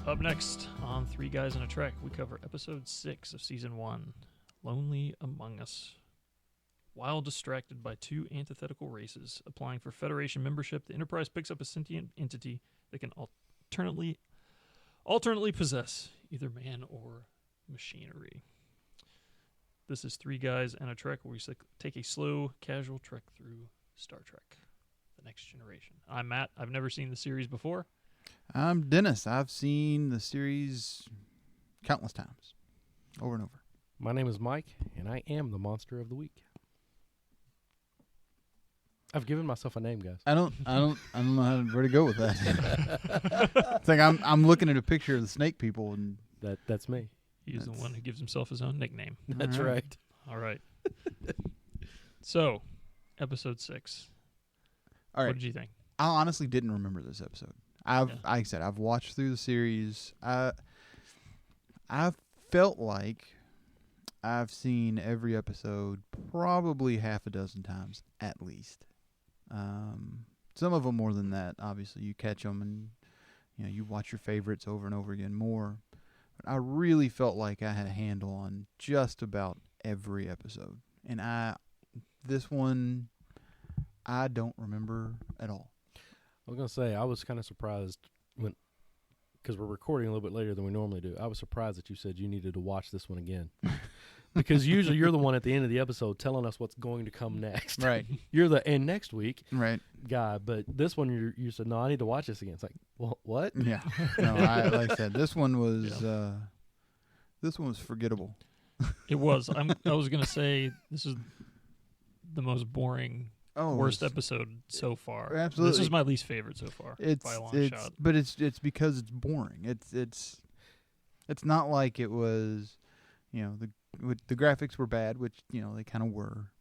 Up next on Three Guys and a Trek, we cover episode 6 of season 1, Lonely Among Us. While distracted by two antithetical races applying for Federation membership, the Enterprise picks up a sentient entity that can alternately possess either man or machinery. This is Three Guys and a Trek, where we take a slow, casual trek through Star Trek, The Next Generation. I'm Matt. I've never seen the series before. I'm Dennis. I've seen the series countless times, over and over. My name is Mike, and I am the monster of the week. I've given myself a name, guys. I don't know where to go with that. It's like I'm looking at a picture of the snake people, and That's me. He's the one who gives himself his own nickname. That's right. All right. So, episode 6. all right. What did you think? I honestly didn't remember this episode. Like I said, I've watched through the series. I felt like I've seen every episode probably half a dozen times at least. Some of them more than that. Obviously, you catch them and you watch your favorites over and over again more. But I really felt like I had a handle on just about every episode, and this one I don't remember at all. I was going to say, I was kind of surprised because we're recording a little bit later than we normally do. I was surprised that you said you needed to watch this one again. Because usually you're the one at the end of the episode telling us what's going to come next. Right. You're the and next week Right. guy, but this one you said, no, I need to watch this again. It's like, well, what? Yeah. No, like I said, this one was forgettable. It was. I was going to say this is the most boring, worst episode so far. Absolutely. This is my least favorite so far by a long shot. But it's because it's boring. It's not like it was, the graphics were bad, which they kind of were,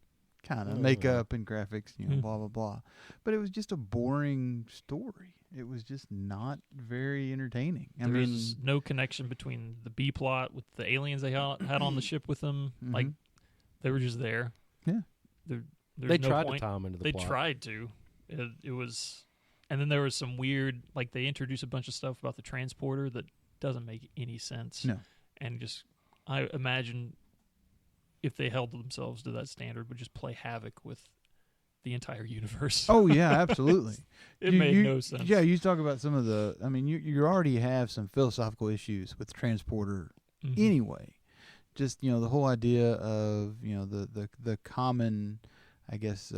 makeup and graphics, blah blah blah. But it was just a boring story. It was just not very entertaining. There's no connection between the B plot with the aliens they had on the ship with them. Mm-hmm. Like they were just there. Yeah. They no tried point. to tie them into the They plot. tried to. It was, and then there was some weird, like they introduced a bunch of stuff about the transporter that doesn't make any sense. No. And I imagine if they held themselves to that standard, would just play havoc with the entire universe. Oh yeah, absolutely. It made no sense. Yeah, you talk about some of the. I mean, you already have some philosophical issues with transporter anyway. Just the whole idea of the common, I guess,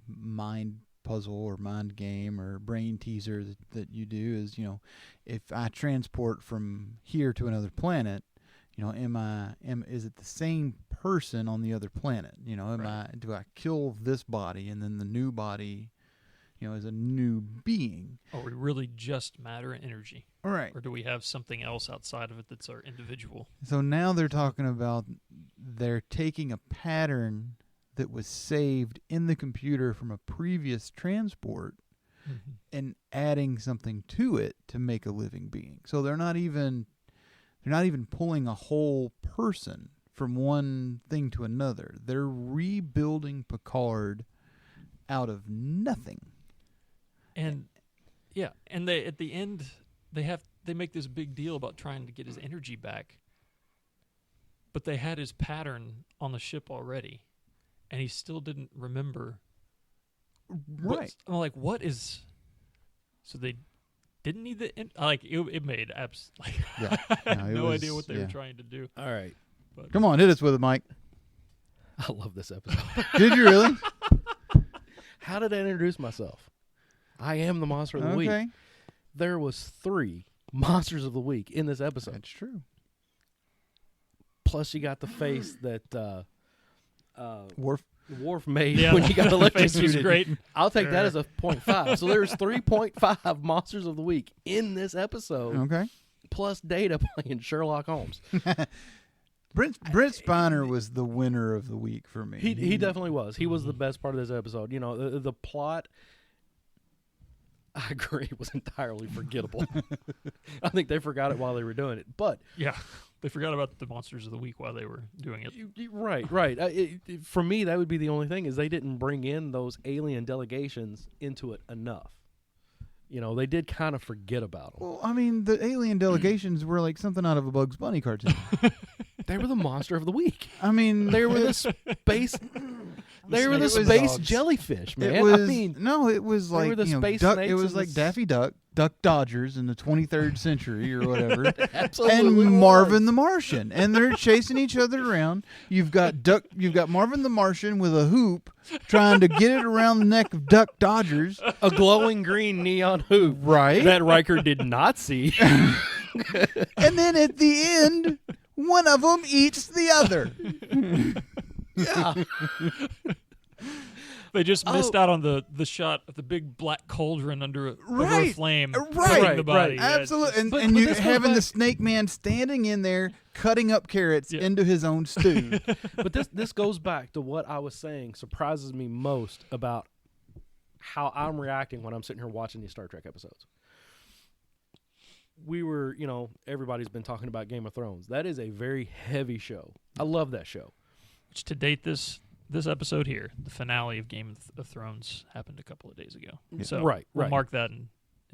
mind puzzle or mind game or brain teaser that you do is if I transport from here to another planet, is it the same person on the other planet? Do I kill this body and then the new body, is a new being? Are we really just matter and energy? All right. Or do we have something else outside of it that's our individual? So now they're talking about they're taking a pattern that was saved in the computer from a previous transport and adding something to it to make a living being. So they're not even pulling a whole person from one thing to another. They're rebuilding Picard out of nothing. And they at the end they make this big deal about trying to get his energy back. But they had his pattern on the ship already, and he still didn't remember. Right. I'm like, what is? So they didn't need the it made absolutely. Yeah. I had no idea what they were trying to do. All right. But Come on, hit us with it, Mike. I love this episode. Did you really? How did I introduce myself? I am the monster of the week. Okay. There was 3 monsters of the week in this episode. That's true. Plus, you got the face that Worf made Yeah. when you got The face was electrocuted. great. I'll take that as a 0.5. So there's 3.5 monsters of the week in this episode. Okay. Plus Data playing Sherlock Holmes. Brent Spiner was the winner of the week for me. He definitely was. He was the best part of this episode. The plot, I agree, was entirely forgettable. I think they forgot it while they were doing it. But Yeah, they forgot about the monsters of the week while they were doing it. right. For me, that would be the only thing is they didn't bring in those alien delegations into it enough. You know, they did kind of forget about them. Well, I mean, the alien delegations were like something out of a Bugs Bunny cartoon. They were the monster of the week. I mean, They were the space. They were the space jellyfish, man. It was, I mean, it was they like were the space Duck, snakes it was and like the Daffy Duck, Duck Dodgers in the 23rd century or whatever, absolutely and was. Marvin the Martian, and they're chasing each other around. You've got Marvin the Martian with a hoop trying to get it around the neck of Duck Dodgers, a glowing green neon hoop, right? that Riker did not see. And then at the end, one of them eats the other. Yeah. They just missed out on the shot of the big black cauldron under a Right. flame, Right. cooking the body. Right. Yeah, it's Absolutely, just- But and you this goes having the back- Snake Man standing in there cutting up carrots Yeah. into his own stew. But this goes back to what I was saying surprises me most about how I'm reacting when I'm sitting here watching these Star Trek episodes. We were, everybody's been talking about Game of Thrones. That is a very heavy show. I love that show. which to date this episode here, the finale of Game of Thrones happened a couple of days ago. Yeah. So Right, we'll right. mark that in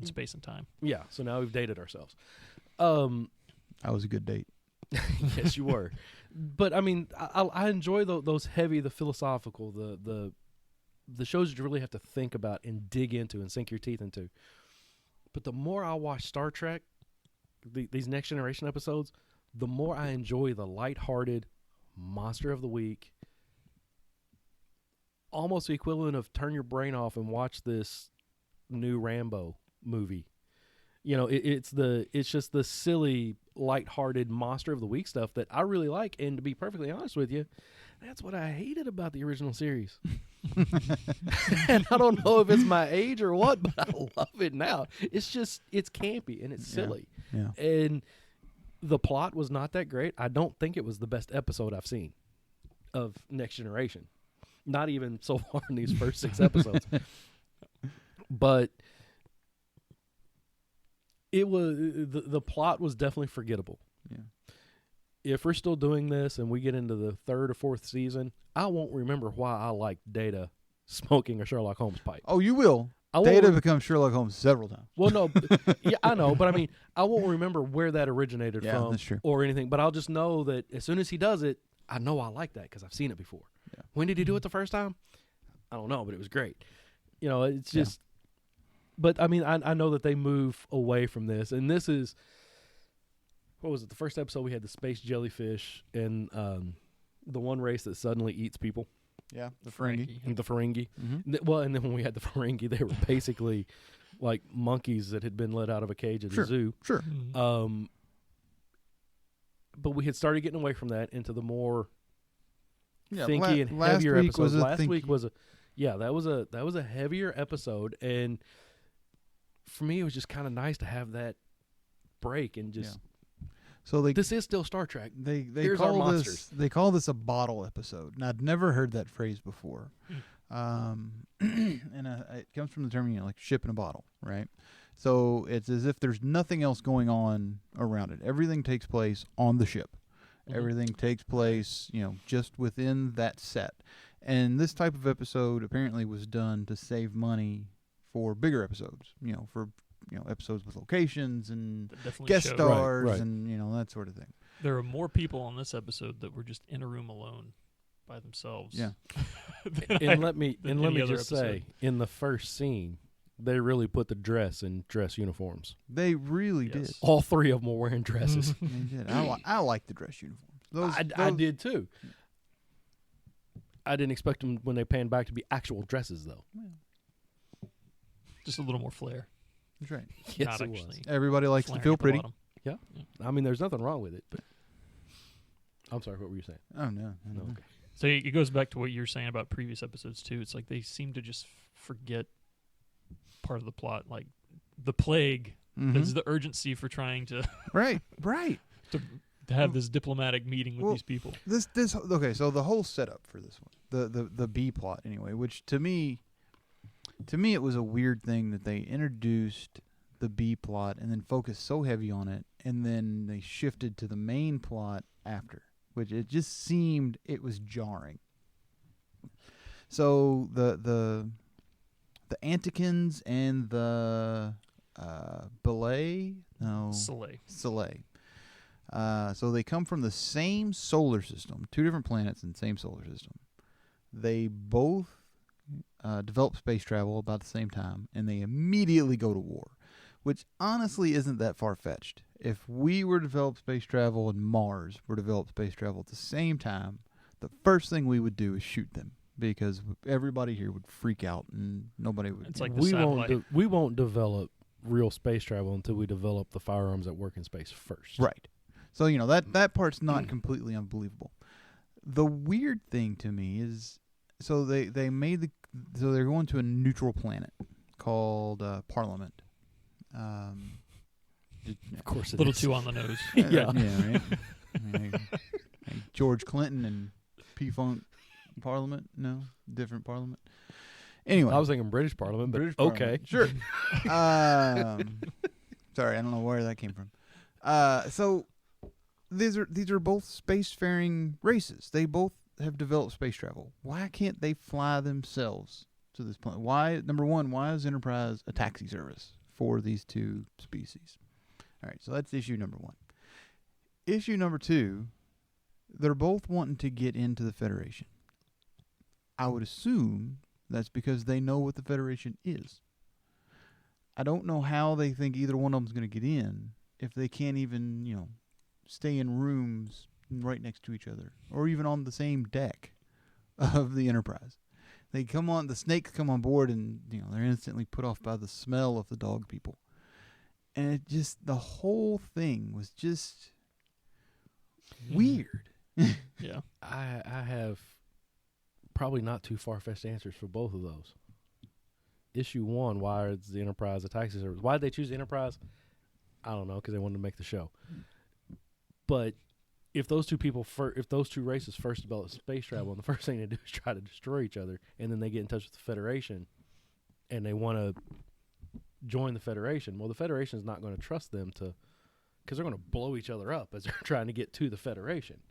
space and time. Yeah, so now we've dated ourselves. That was a good date. Yes, you were. But I mean, I enjoy those heavy, the philosophical, the shows that you really have to think about and dig into and sink your teeth into. But the more I watch Star Trek, these Next Generation episodes, the more I enjoy the lighthearted monster of the week. Almost the equivalent of turn your brain off and watch this new Rambo movie. It's just the silly, lighthearted monster of the week stuff that I really like. And to be perfectly honest with you, that's what I hated about the original series. And I don't know if it's my age or what, but I love it now. It's campy and it's silly. Yeah. And the plot was not that great. I don't think it was the best episode I've seen of Next Generation. Not even so far in these first 6 episodes. But it was the plot was definitely forgettable. Yeah. If we're still doing this and we get into the 3rd or 4th season, I won't remember why I liked Data smoking a Sherlock Holmes pipe. Oh, you will. I won't Data becomes Sherlock Holmes several times. Well, no, yeah, I know, but I mean, I won't remember where that originated Yeah, from that's true. or anything. But I'll just know that as soon as he does it, I know I like that because I've seen it before. Yeah. When did he do it the first time? I don't know, but it was great. It's just. But I mean, I know that they move away from this, and this is. What was it? The first episode we had the space jellyfish and the one race that suddenly eats people. Yeah, the Ferengi. And the Ferengi. Mm-hmm. Well, and then when we had the Ferengi, they were basically like monkeys that had been let out of a cage at Sure. a zoo. Sure. Mhm. But we had started getting away from that into the more Yeah, thinky and last heavier week episodes. was a Last week thinky. was that was a heavier episode, and for me, it was just kind of nice to have that break and just. So This is still Star Trek. they Here's our call monsters. this a bottle episode, and I'd never heard that phrase before. And it comes from the term like ship in a bottle, right? So it's as if there's nothing else going on around it. Everything takes place on the ship. Mhm. Everything takes place, just within that set. And this type of episode apparently was done to save money for bigger episodes. For episodes with locations and That definitely guest showed. stars Right. and that sort of thing. There are more people on this episode that were just in a room alone by themselves. Yeah. And let me than any other just episode. say, in the first scene, they really put the dress in dress uniforms. They really Yes. did. All 3 of them were wearing dresses. They did. I like the dress uniforms. Those, I did too. I didn't expect them when they panned back to be actual dresses, though. Just a little more flair. That's right. Yes, Not it was. actually Everybody likes to flaring feel at the pretty. bottom. I mean, there's nothing wrong with it. But I'm sorry, what were you saying? Oh no. No, okay. So it goes back to what you were saying about previous episodes too. It's like they seem to just forget part of the plot, like the plague. Mhm. There's the urgency for trying to Right. to have this diplomatic meeting with Well, these people. This okay. So the whole setup for this one, the B plot anyway, which to me it was a weird thing that they introduced the B plot and then focused so heavy on it, and then they shifted to the main plot after, which it just seemed it was jarring. So the Antikins and the Belay? No. Soleil. So they come from the same solar system, 2 different planets in the same solar system. They both develop space travel about the same time, and they immediately go to war, which honestly isn't that far-fetched. If we were to develop space travel and Mars were to develop space travel at the same time, the first thing we would do is shoot them, because everybody here would freak out and nobody would. It's like the we satellite. we won't develop real space travel until we develop the firearms that work in space first. Right. So, that part's not completely unbelievable. The weird thing to me is, so they're going to a neutral planet called Parliament. Of course, A little too on the nose. Yeah. Right? George Clinton and P-Funk Parliament? No, different Parliament. Anyway, I was thinking British Parliament, but British okay, Parliament. Sure. Sorry, I don't know where that came from. So these are both spacefaring races. They both have developed space travel. Why can't they fly themselves to this planet? Why, number one, why is Enterprise a taxi service for these 2 species? All right, so that's issue number 1. Issue number 2, they're both wanting to get into the Federation. I would assume that's because they know what the Federation is. I don't know how they think either one of them's going to get in if they can't even, stay in rooms right next to each other or even on the same deck of the Enterprise. The snakes come on board and, they're instantly put off by the smell of the dog people. And the whole thing was just weird. Yeah. I have probably not too far-fetched answers for both of those. Issue 1, why is the Enterprise a taxi service? Why did they choose the Enterprise? I don't know, because they wanted to make the show. But if those 2 races first develop space travel, and the first thing they do is try to destroy each other, and then they get in touch with the Federation, and they want to join the Federation, well, the Federation is not going to trust them because they're going to blow each other up as they're trying to get to the Federation.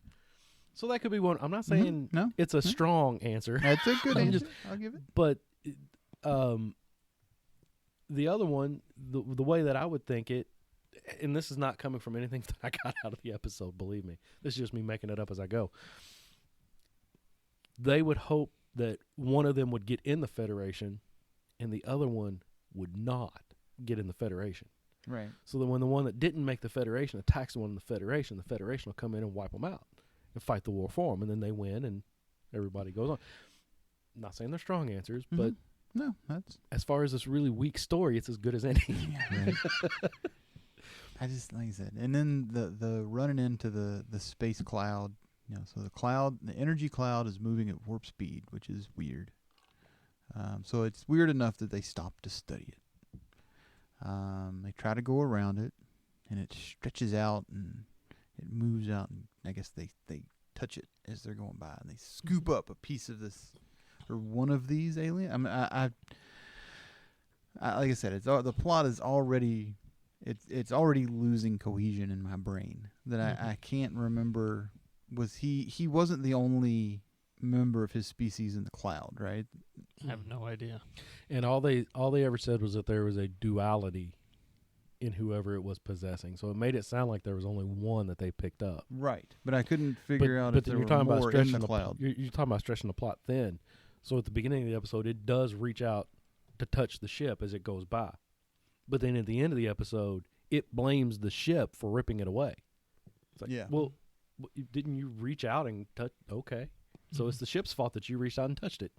So that could be one. I'm not saying it's a strong answer. That's a good answer. I'll give it. But the other one, the way that I would think it, and this is not coming from anything that I got out of the episode, believe me. This is just me making it up as I go. They would hope that one of them would get in the Federation and the other one would not get in the Federation. Right. So that when the one that didn't make the Federation attacks the one in the Federation will come in and wipe them out and fight the war for them, and then they win and everybody goes on. I'm not saying they're strong answers, but no, that's as far as this really weak story, it's as good as any. Right. I just, like I said, and then the running into the space cloud, so the energy cloud is moving at warp speed, which is weird. So it's weird enough that they stopped to study it. They try to go around it, and it stretches out and it moves out, and I guess they touch it as they're going by, and they scoop up a piece of this or one of these aliens. I mean, I like I said, the plot is already it's already losing cohesion in my brain. That I can't remember. Was he wasn't the only member of his species in the cloud, right? I have no idea. And all they ever said was that there was a duality in whoever it was possessing. So it made it sound like there was only one that they picked up. Right. But I couldn't figure out if there were more in the cloud. You're talking about stretching the plot thin. So at the beginning of the episode, it does reach out to touch the ship as it goes by. But then at the end of the episode, it blames the ship for ripping it away. It's like, well, didn't you reach out and touch? Okay. So it's the ship's fault that you reached out and touched it.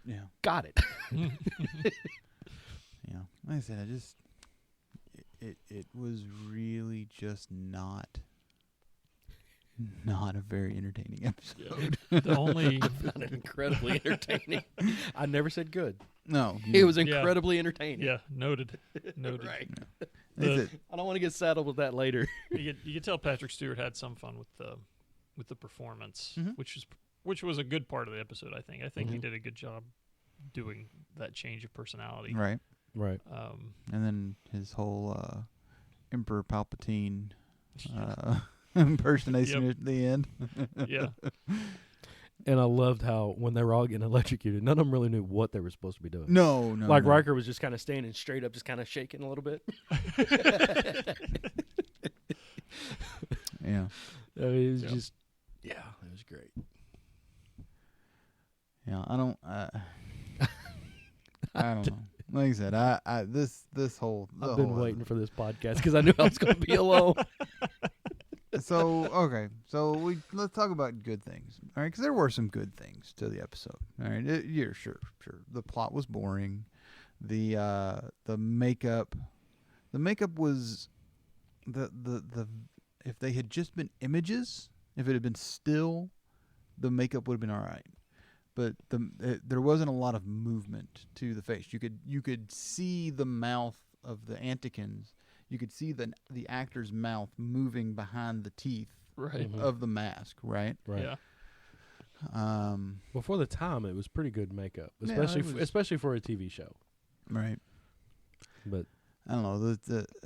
Yeah. Got it. Yeah. Like I said, it was really just not a very entertaining episode. Yeah. The only I found it incredibly entertaining. I never said good. No. It was incredibly entertaining. Yeah, noted. Right. Yeah. I don't want to get saddled with that later. You could tell Patrick Stewart had some fun with the performance, which was a good part of the episode, I think. I think he did a good job doing that change of personality. Right. Right. And then his whole Emperor Palpatine impersonation at the end. Yeah. And I loved how when they were all getting electrocuted, none of them really knew what they were supposed to be doing. No. Like no. Riker was just kind of standing straight up, just kind of shaking a little bit. Yeah. I mean, it was just, it was great. Yeah, I don't know. Like I said, this whole I've been waiting for this podcast because I knew I was going to be alone. So okay, so let's talk about good things, all right? Because there were some good things to the episode, all right? Yeah, sure. The plot was boring, the makeup was the if they had just been images, if it had been still, the makeup would have been all right. But there wasn't a lot of movement to the face. You could see the mouth of the Antikins. You could see the actor's mouth moving behind the teeth of the mask, right? Right. Yeah. Well, for the time, it was pretty good makeup, especially for a TV show. Right. But I don't know.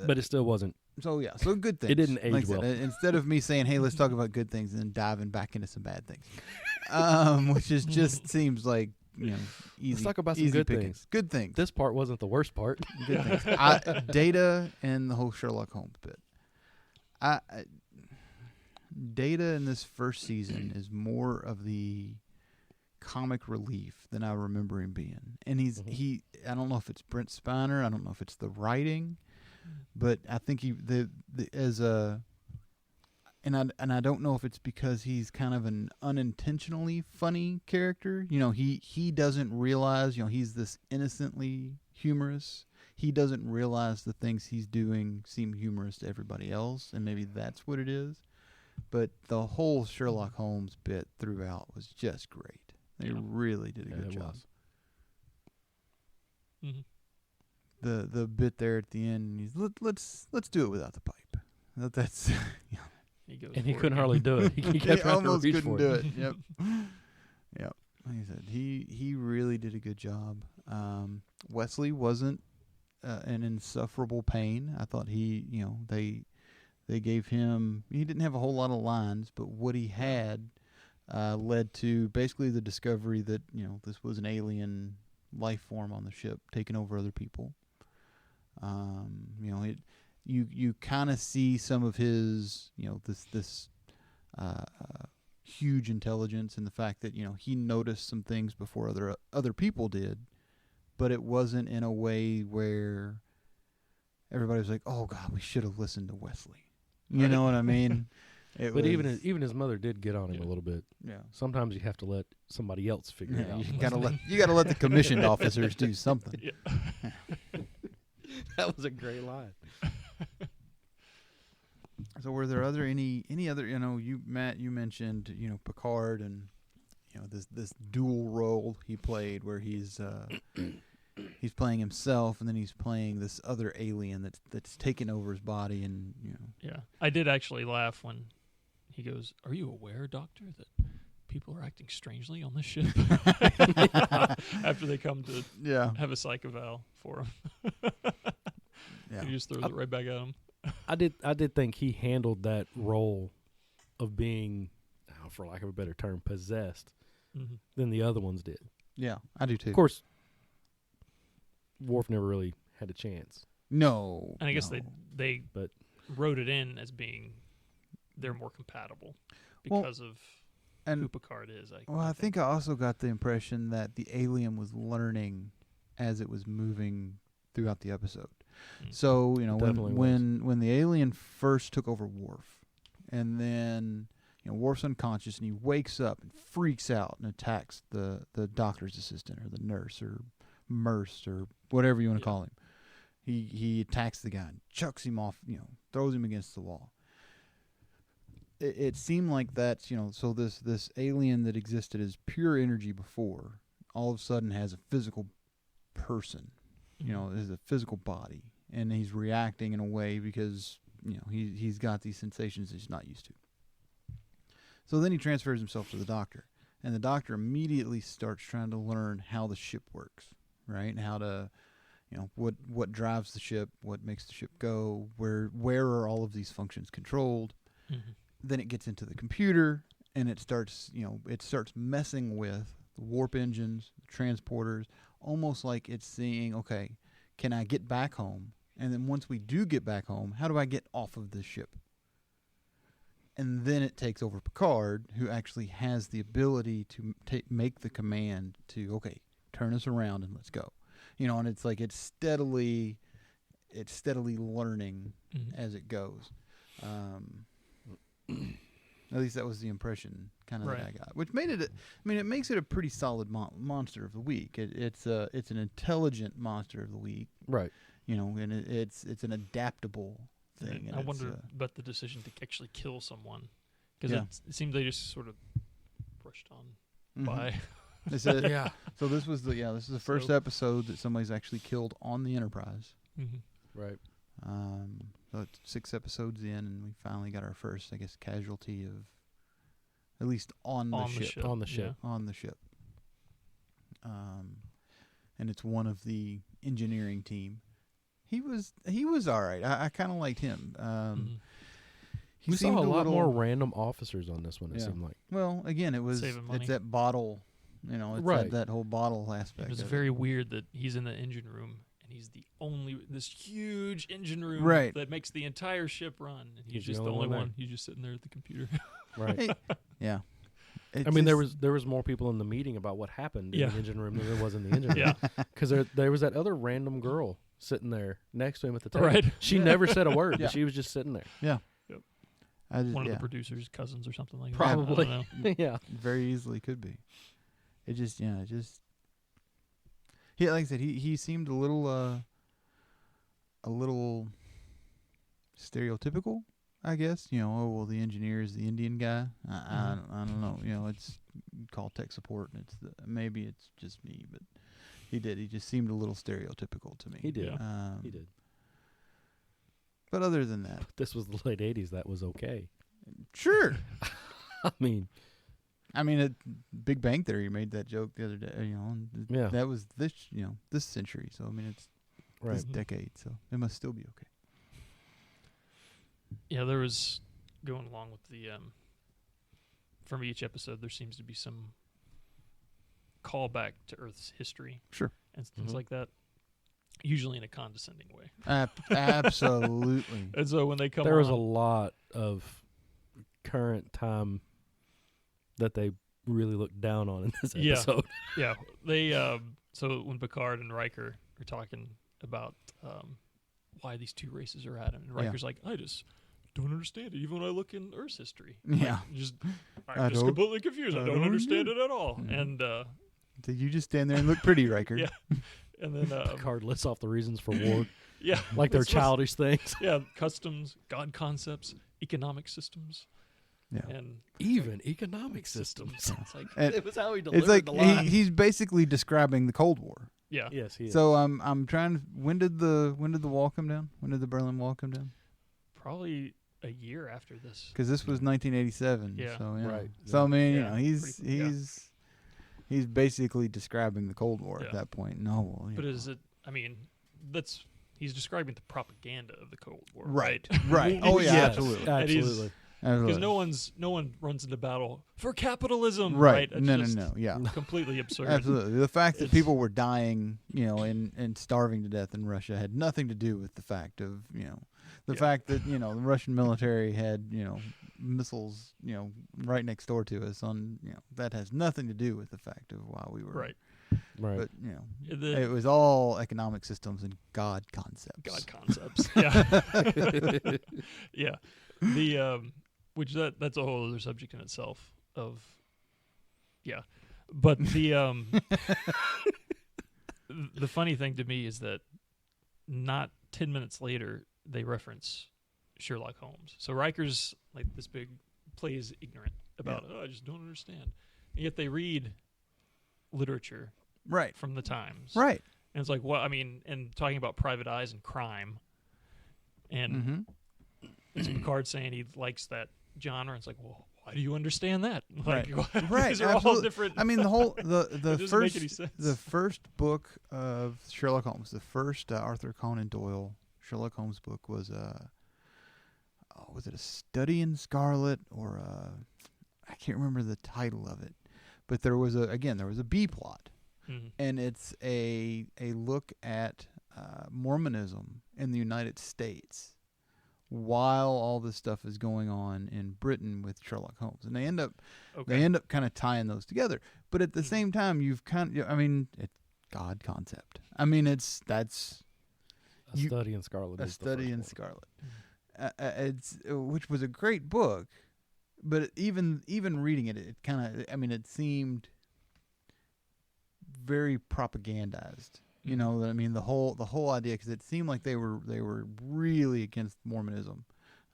But it still wasn't. So good things. It didn't age like well. Instead of me saying, "Hey, let's talk about good things," and then diving back into some bad things, which is just seems like easy. Let's talk about some easy good pickings. things. Good things. This part wasn't the worst part. Good things. Data and the whole Sherlock Holmes bit. Data in this first season is more of the comic relief than I remember him being, and I don't know if it's Brent Spiner. I don't know if it's the writing. But I think and I don't know if it's because he's kind of an unintentionally funny character. He doesn't realize, he's this innocently humorous. He doesn't realize the things he's doing seem humorous to everybody else, and maybe that's what it is. But the whole Sherlock Holmes bit throughout was just great. They really did a good job. Mm-hmm. The bit there at the end, he's let's do it without the pipe. That's he couldn't hardly do it. He kept trying almost to reach couldn't for do it. it. Yep. Like I said, he really did a good job. Wesley wasn't an insufferable pain. I thought they gave him. He didn't have a whole lot of lines, but what he had led to basically the discovery that this was an alien life form on the ship taking over other people. You kind of see some of his, this huge intelligence in the fact that he noticed some things before other people did, but it wasn't in a way where everybody was like, "Oh God, we should have listened to Wesley." You know what I mean? But even his mother did get on him a little bit. Yeah. Sometimes you have to let somebody else figure it out. You gotta let the commissioned officers do something. Yeah. That was a great line. So were there any other Matt, you mentioned Picard and this dual role he played where he's playing himself and then he's playing this other alien that's taken over his body and Yeah, I did actually laugh when he goes, "Are you aware, Doctor, that people are acting strangely on this ship?" After they come to have a psych eval for him. Yeah. He just throws it right back at him. I did think he handled that role of being, for lack of a better term, possessed than the other ones did. Yeah, I do too. Of course, Worf never really had a chance. No. And I guess they wrote it in as being they're more compatible because of who Picard is. I think I also got the impression that the alien was learning as it was moving throughout the episode. So when the alien first took over Worf, and then Worf's unconscious and he wakes up and freaks out and attacks the doctor's assistant or the nurse or Merce or whatever you want to call him. He attacks the guy and chucks him off, throws him against the wall. It seemed like that's so this alien that existed as pure energy before all of a sudden has a physical person. Is a physical body, and he's reacting in a way because he's got these sensations that he's not used to. So then he transfers himself to the doctor, and the doctor immediately starts trying to learn how the ship works, right? And how to, what drives the ship, what makes the ship go, where are all of these functions controlled. Mm-hmm. Then it gets into the computer, and it starts messing with the warp engines, the transporters, almost like it's seeing, okay, can I get back home? And then once we do get back home, how do I get off of this ship? And then it takes over Picard, who actually has the ability to make the command to, okay, turn us around and let's go. And it's like it's steadily learning as it goes. At least that was the impression kind of that I got, which made it. It makes it a pretty solid monster of the week. It's an intelligent monster of the week, right? And it's an adaptable thing. And I wonder about the decision to actually kill someone, because it seemed they just sort of brushed on by. So this was the first episode that somebody's actually killed on the Enterprise. Right. So it's 6 episodes in, and we finally got our first, I guess, casualty of, at least on the ship. On the ship. On the ship. And it's one of the engineering team. He was all right. I kind of liked him. We saw a lot more random officers on this one, it seemed like. Well, again, it's that bottle, it's that whole bottle aspect. It was very weird that he's in the engine room, and he's this huge engine room that makes the entire ship run, and he's just the only one. He's just sitting there at the computer. Right. Yeah. There was more people in the meeting about what happened in the engine room than there was in the engine room. Because there was that other random girl sitting there next to him at the table. Right. She never said a word, but she was just sitting there. Yeah. Yep. One of the producers' cousins or something like Probably. that. Probably. Yeah. Very easily could be. Like I said, he seemed a little stereotypical, I guess. The engineer is the Indian guy. I don't know. It's called tech support, and maybe it's just me, but he just seemed a little stereotypical to me. He did. He did. But other than that, this was the late '80s. That was okay. Sure. I mean, Big Bang Theory made that joke the other day. That was this century. So it's this decade. So it must still be okay. Yeah, there was, going along with the from each episode, there seems to be some callback to Earth's history. Sure. And things like that, usually in a condescending way. Absolutely. And so when they come there was a lot of current time that they really looked down on in this episode. Yeah. They so when Picard and Riker are talking about why these two races are at him, and Riker's like, I just don't understand it, even when I look in Earth's history. Yeah. I'm just completely confused. I don't understand it at all. Mm-hmm. And so you just stand there and look pretty, Riker. Yeah. And then Picard lists off the reasons for war. Yeah. Like they're childish things. Yeah. Customs, God concepts, economic systems. Yeah. And even economic systems. It's like it was how he delivered the line. He's basically describing the Cold War. Yeah. Yes, he is. So I'm trying to, when did the wall come down? When did the Berlin Wall come down? Probably a year after this. Because this was 1987. Yeah. So, right. So he's basically describing the Cold War at that point. But is it? He's describing the propaganda of the Cold War. Right. Right. Oh yeah, absolutely. Absolutely. Because no one runs into battle for capitalism. Right. It's No. Yeah. Completely absurd. Absolutely. The fact that people were dying, and starving to death in Russia had nothing to do with the fact of, the fact that, the Russian military had, missiles, right next door to us that has nothing to do with the fact of why we were. Right. Right. But, it was all economic systems and God concepts. Yeah. Yeah. Which that's a whole other subject in itself but the the funny thing to me is that not 10 minutes later they reference Sherlock Holmes. So Riker's like this big plays ignorant about I just don't understand, and yet they read literature from the times, and it's like and talking about private eyes and crime, and it's Picard saying he likes that genre. It's like, well, why do you understand that? Like, these are all different. The first book of Sherlock Holmes, the first Arthur Conan Doyle Sherlock Holmes book was it A Study in Scarlet, or I can't remember the title of it, but there was a B plot, and it's a look at Mormonism in the United States while all this stuff is going on in Britain with Sherlock Holmes, and they end up kind of tying those together. But at the same time, it's God concept. I mean, that's A Study in Scarlet. A Study in Scarlet. Which was a great book, but even reading it, it kind of, I mean, it seemed very propagandized. You know, I mean, the whole idea, because it seemed like they were really against Mormonism,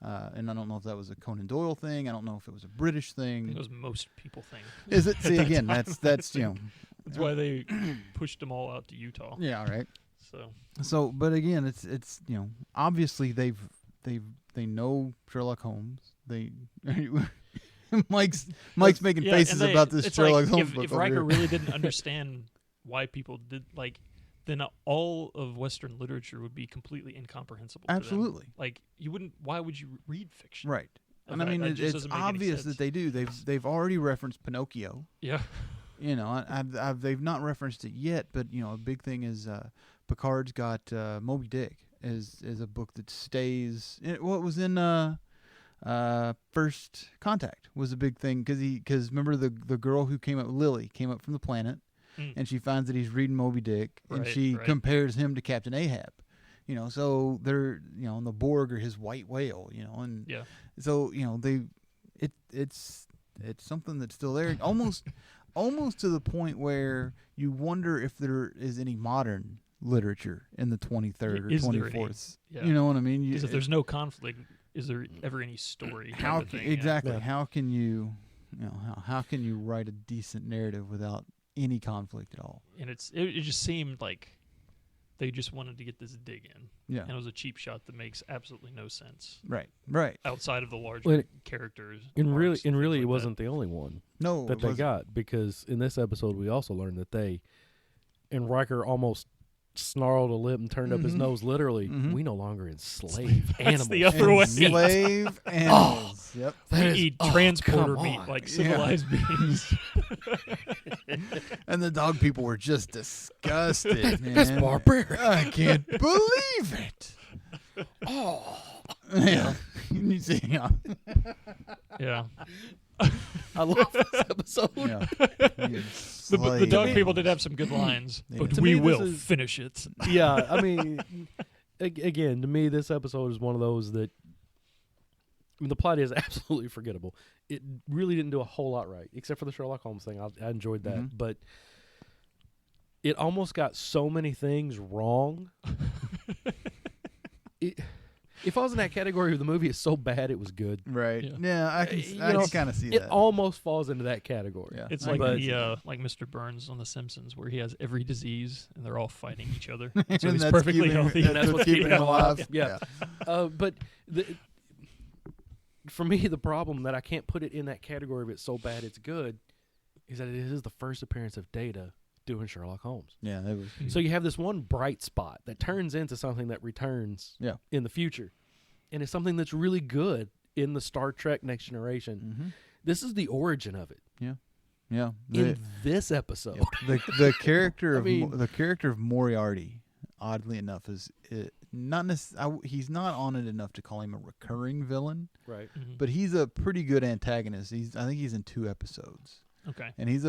and I don't know if that was a Conan Doyle thing. I don't know if it was a British thing. I think it was most people thing. Is it? See, again, that's that's why they pushed them all out to Utah. Yeah, right. So, but again, it's obviously they know Sherlock Holmes. They Mike's making faces about this Sherlock Holmes book. If Riker really didn't understand why people did then all of Western literature would be completely incomprehensible. Absolutely. To them. Like you wouldn't. Why would you read fiction? Right. And I mean, it's obvious that they do. They've already referenced Pinocchio. Yeah. You know, they've not referenced it yet, but you know, a big thing is Picard's got Moby Dick is a book that stays. What was in First Contact was a big thing because remember the girl who Lily came up from the planet, and she finds that he's reading Moby Dick, and she compares him to Captain Ahab. You know, so they're and the Borg are his white whale. You know, and so it's something that's still there, almost to the point where you wonder if there is any modern literature in the 23rd or 24th. You know what I mean? Because if there's no conflict, is there ever any story? How can you how can you write a decent narrative without any conflict at all? And it just seemed like they just wanted to get this dig in. Yeah. And it was a cheap shot that makes absolutely no sense. Right. Outside of the larger characters. And really it wasn't the only one that they got, because in this episode we also learned that and Riker almost snarled a lip and turned up his nose literally. We no longer enslave animals. The other way. Enslave animals. Yep. We eat transporter meat like civilized beings. And the dog people were just disgusted, man. That's barbaric. I can't believe it. Oh. Yeah. You see, Yeah. I love this episode. Yeah. The dog people did have some good lines, but we will finish it. Yeah, I mean, again, to me, this episode is one of those that, I mean, the plot is absolutely forgettable. It really didn't do a whole lot right, except for the Sherlock Holmes thing. I enjoyed that, but it almost got so many things wrong. If I was in that category of the movie is so bad it was good. Right. Yeah, I can kind of see that. It almost falls into that category. Yeah. It's like like Mr. Burns on The Simpsons, where he has every disease and they're all fighting each other. So he's perfectly healthy. And that's what's keeping him alive. Yeah. But for me, the problem that I can't put it in that category of it's so bad it's good is that it is the first appearance of Data doing Sherlock Holmes. Yeah, that was. So you have this one bright spot that turns into something that returns in the future, and it's something that's really good in the Star Trek Next Generation. This is the origin of it. Yeah. In this episode, the character of Moriarty, oddly enough, is not necessarily. He's not on it enough to call him a recurring villain, right? But he's a pretty good antagonist. I think he's in 2 episodes. Okay. And he's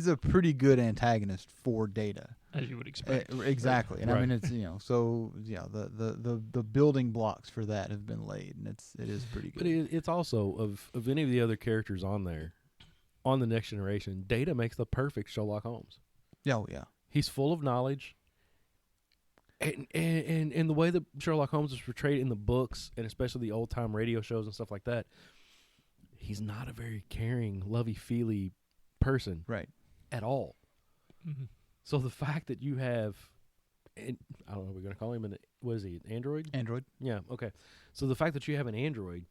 a pretty good antagonist for Data, as you would expect. Exactly. And I mean, it's so the building blocks for that have been laid, and it is pretty good. But it's also of any of the other characters on there, on the Next Generation, Data makes the perfect Sherlock Holmes. Oh yeah. He's full of knowledge. And the way that Sherlock Holmes is portrayed in the books, and especially the old time radio shows and stuff like that, he's not a very caring, lovey-feely person, right, at all. So the fact that you have, and I don't know, we're going to call him what is he, an android? Android. Yeah, okay. So the fact that you have an android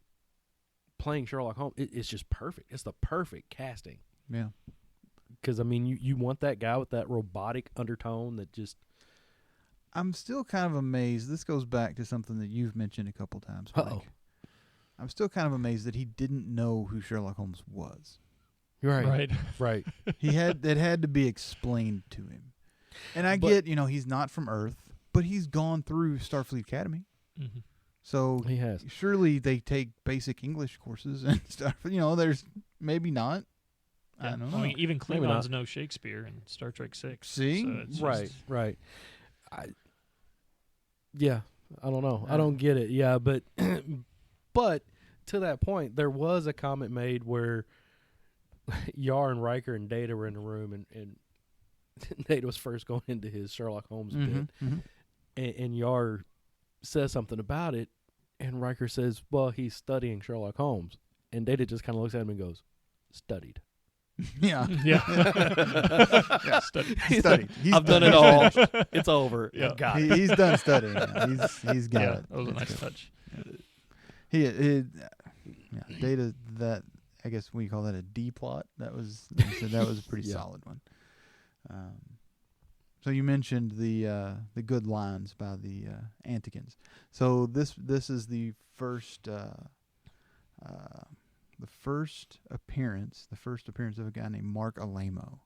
playing Sherlock Holmes, it's just perfect. It's the perfect casting. Yeah. Because, I mean, you want that guy with that robotic undertone that just... I'm still kind of amazed. This goes back to something that you've mentioned a couple times, Mike. I'm still kind of amazed that he didn't know who Sherlock Holmes was. Right. It had to be explained to him. And I get, he's not from Earth, but he's gone through Starfleet Academy. Mm-hmm. So He has. surely they take basic English courses and stuff. There's maybe not. I don't know. I mean, even Maybe not. Klingons know Shakespeare in Star Trek 6. See? So it's Right. just- Right. I don't know. I don't get it. Yeah, but but to that point, there was a comment made where Yar and Riker and Data were in the room, and Data was first going into his Sherlock Holmes bit, and Yar says something about it, and Riker says, "Well, he's studying Sherlock Holmes," and Data just kind of looks at him and goes, "Studied." Yeah. Yeah. Studied. I've done it all. It's over. Yeah. I've got it. He's done studying. He's got Yeah, it. that was a It's nice good. touch. Data, that, I guess we call that a D plot. That was a pretty Yeah. solid one. So you mentioned the good lines by the Antikins. So this is the first appearance of a guy named Mark Alamo,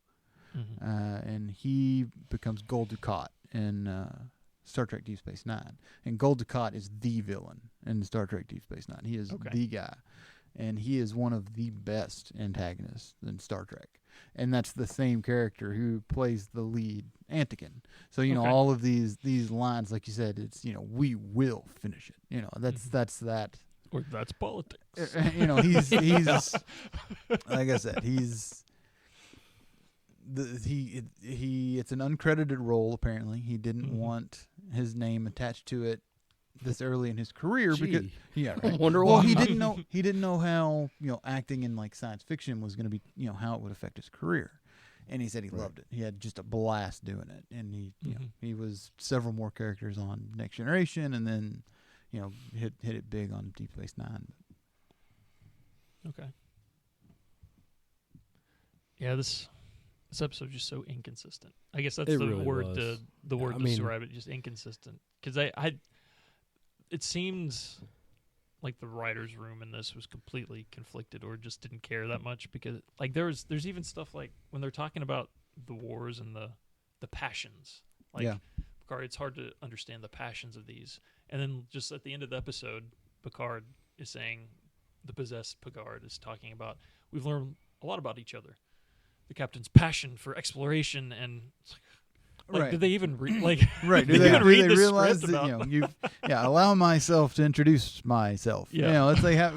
Mm-hmm. and he becomes Gul Dukat in Star Trek Deep Space Nine. And Gul Dukat is the villain in Star Trek Deep Space Nine. He is the guy, and he is one of the best antagonists in Star Trek. And that's the same character who plays the lead Antikin. So all of these lines, like you said, it's we will finish it. That's that. Or that's politics. He's like I said, he's it's an uncredited role. Apparently, he didn't want his name attached to it this early in his career because I wonder well, why. he didn't know how acting in like science fiction was going to be how it would affect his career. And he said he loved it. He had just a blast doing it, and he was several more characters on Next Generation, and then hit it big on Deep Space Nine. Okay. Yeah, this episode is just so inconsistent. I guess that's It the really word was. to describe it. Just inconsistent. Because it seems like the writer's room in this was completely conflicted, or just didn't care that much. Because like there's even stuff like when they're talking about the wars and the passions. Like Picard, it's hard to understand the passions of these. And then just at the end of the episode, Picard is saying, the possessed Picard is talking about, we've learned a lot about each other. The captain's passion for exploration, and like, did they even read? Like, right? Do they even read the realize script that about? allow myself to introduce myself. Yeah. It's like have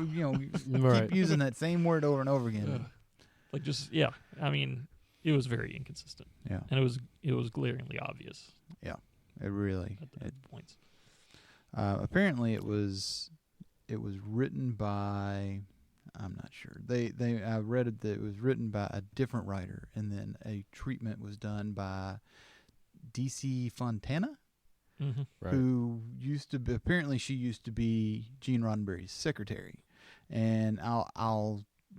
Right. keep using that same word over and over again. Like just I mean, it was very inconsistent. Yeah, and it was glaringly obvious. Yeah, it really. At points. Apparently, it was written by. I'm not sure. I read it that it was written by a different writer, and then a treatment was done by DC Fontana, who used to be, apparently she used to be Gene Roddenberry's secretary, and I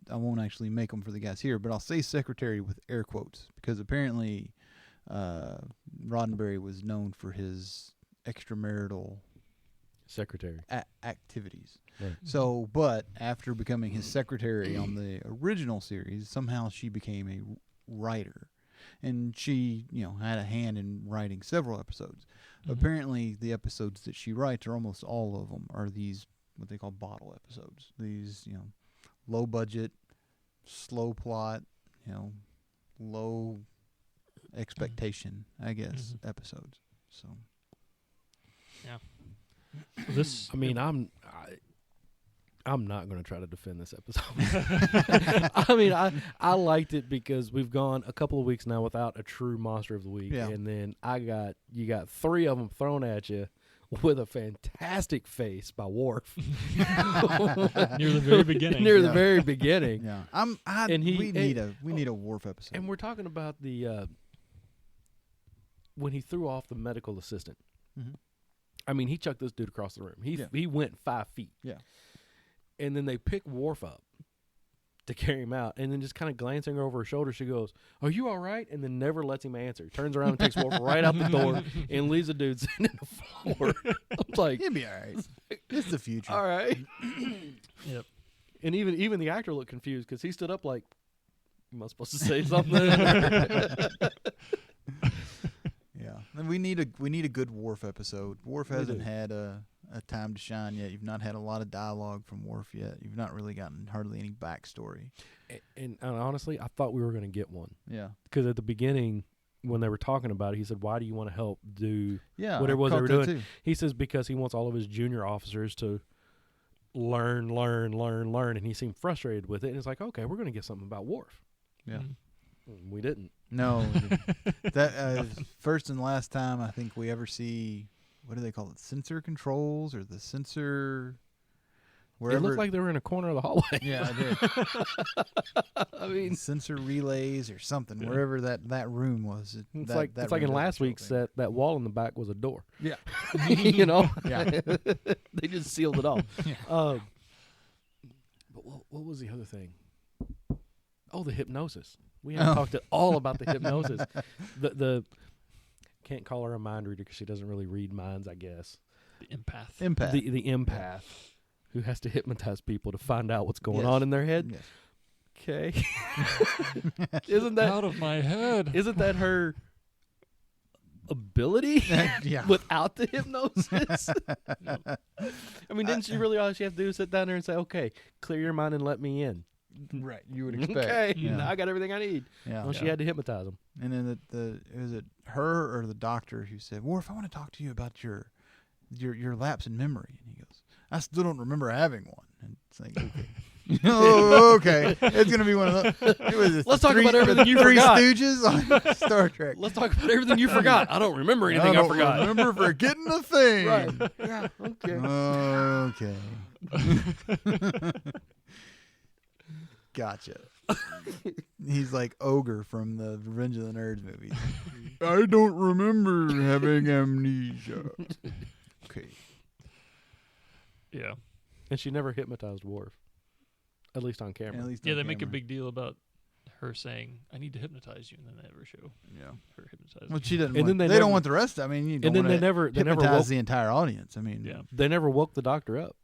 won't actually make them for the guys here, but I'll say secretary with air quotes because apparently Roddenberry was known for his extramarital secretary activities. Right. So, but after becoming his secretary on the original series, somehow she became a writer, and she, had a hand in writing several episodes. Apparently, the episodes that she writes, or almost all of them, are these what they call bottle episodes. These, low budget, slow plot, low expectation, I guess, episodes. So, yeah. This, I mean, I'm not going to try to defend this episode. I mean, I liked it because we've gone a couple of weeks now without a true monster of the week, and then you got 3 of them thrown at you with a fantastic face by Worf near the very beginning. The very beginning. Yeah, we need a Worf episode. And we're talking about the when he threw off the medical assistant. I mean, he chucked this dude across the room. He went 5 feet. Yeah. And then they pick Worf up to carry him out. And then just kind of glancing over her shoulder, she goes, "Are you all right?" And then never lets him answer. Turns around and takes Worf right out the door and leaves the dude sitting in the floor. I'm like, he'll be all right. It's the future. All right. Yep. And even the actor looked confused because he stood up like, Am I supposed to say something? Yeah, and we need a good Worf episode. Worf hasn't had a time to shine yet. You've not had a lot of dialogue from Worf yet. You've not really gotten hardly any backstory. And honestly, I thought we were going to get one. Yeah, because at the beginning, when they were talking about it, he said, "Why do you want to help do whatever it was I they were caught that doing?" too. He says because he wants all of his junior officers to learn, and he seemed frustrated with it. And it's like, okay, we're going to get something about Worf. Yeah, We didn't. no, that first and last time I think we ever see, what do they call it? Sensor controls or the sensor. Wherever It looked like they were in a corner of the hallway. Yeah, I did. I mean, sensor relays or something. Wherever that room was. it's that like room in doesn't last show week's things. set. That wall in the back was a door. Yeah. You know. Yeah. They just sealed it off. Yeah. But what was the other thing? Oh, the hypnosis. We haven't talked at all about the hypnosis. The can't call her a mind reader because she doesn't really read minds, I guess. The empath. Empath. The empath who has to hypnotize people to find out what's going Yes. on in their head. Yes. Okay. Isn't that out of my head? Isn't that her ability Yeah. without the hypnosis? I mean, didn't she really all she have to do is sit down there and say, "Okay, clear your mind and let me in." Right. You would expect. Okay, Yeah. now I got everything I need. Yeah. Well, she had to hypnotize him. And then was it her or the doctor who said, "Worf, I want to talk to you about your lapse in memory." And he goes, "I still don't remember having one." And it's like, okay. Oh, okay. It's gonna be one of those. Let's talk about everything you Three forgot. Stooges on Star Trek. Let's talk about everything you forgot. I don't remember anything I forgot. Remember forgetting a thing. Right. Yeah. Okay. Okay. Gotcha. He's like Ogre from the Revenge of the Nerds movies. I don't remember having amnesia. Okay. Yeah. And she never hypnotized Worf, at least on camera. At least Yeah, on they make a camera. big deal about her saying, "I need to hypnotize you," and then they never show Yeah. her hypnotizing. Well, she doesn't. And Want, then they they don't never- want the rest. I mean, you don't And then want they to never hypnotize woke the entire audience. I mean, Yeah. they never woke the doctor up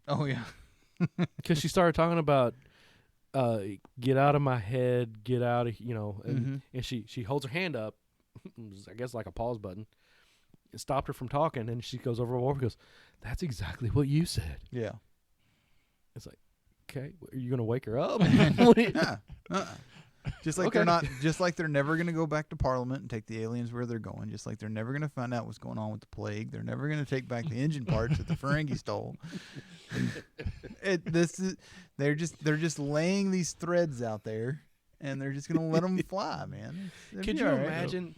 Oh yeah. because she started talking about get out of my head, get out of and she holds her hand up, I guess like a pause button. It stopped her from talking, and she goes over to Worf and goes, "That's exactly what you said." Yeah. It's like, okay, are you gonna wake her up? What do you- Yeah. Just like Okay. they're not. Just like they're never going to go back to Parliament and take the aliens where they're going. Just like they're never going to find out what's going on with the plague. They're never going to take back the engine parts that the Ferengi stole. They're just laying these threads out there, and they're just going to let them fly, man. Could you imagine?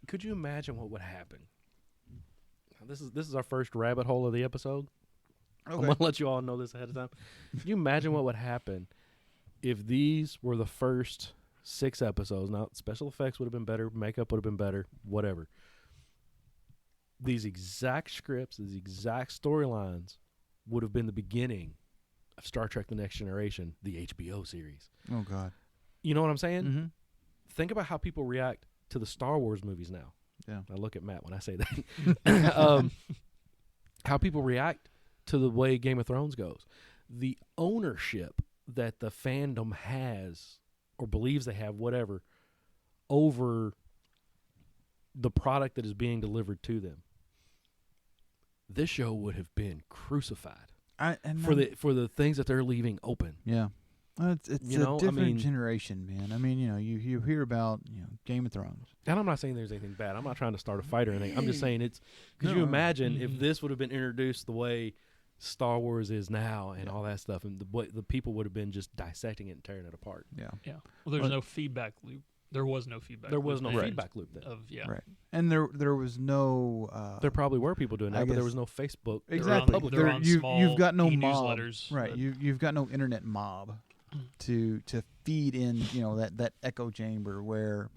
Could you imagine what would happen? Now, this is our first rabbit hole of the episode. I'm Okay. gonna let you all know this ahead of time. Can you imagine what would happen if these were the first 6 episodes? Now, special effects would have been better, makeup would have been better, whatever. These exact scripts, these exact storylines would have been the beginning of Star Trek: The Next Generation, the HBO series. Oh God. You know what I'm saying? Mm-hmm. Think about how people react to the Star Wars movies now. Yeah. I look at Matt when I say that. How people react to the way Game of Thrones goes. The ownership that the fandom has or believes they have, whatever, over the product that is being delivered to them. This show would have been crucified for the things that they're leaving open. Yeah. It's You know, a I different mean- generation, man. I mean, you hear about Game of Thrones. And I'm not saying there's anything bad. I'm not trying to start a fight or anything. I'm just saying it's. Could you No. imagine if this would have been introduced the way Star Wars is now and all that stuff, and the people would have been just dissecting it and tearing it apart. Yeah. Yeah. Well, there's no feedback loop. There was no feedback. There was no loop feedback loop then. of Right. And there was no. There probably were people doing I that, but there guess- was no Facebook. or Exactly. public. They're There- on you've small got no mob, e-newsletters, right? but- You've got no internet mob to feed in that echo chamber where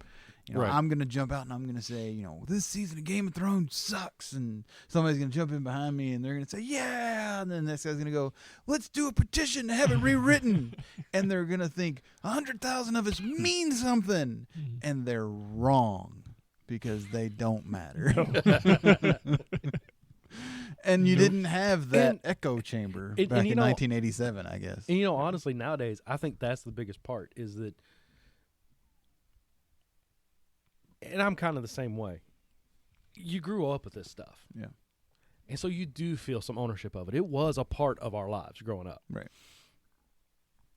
Right. I'm gonna jump out and I'm gonna say this season of Game of Thrones sucks, and somebody's gonna jump in behind me and they're gonna say yeah, and then this guy's gonna go, let's do a petition to have it rewritten, and they're gonna think 100,000 of us mean something, and they're wrong because they don't matter. And you didn't have that And- echo chamber and back you in know- 1987, I guess. And honestly, nowadays, I think that's the biggest part is that and I'm kind of the same way. You grew up with this stuff. Yeah. And so you do feel some ownership of it. It was a part of our lives growing up. Right.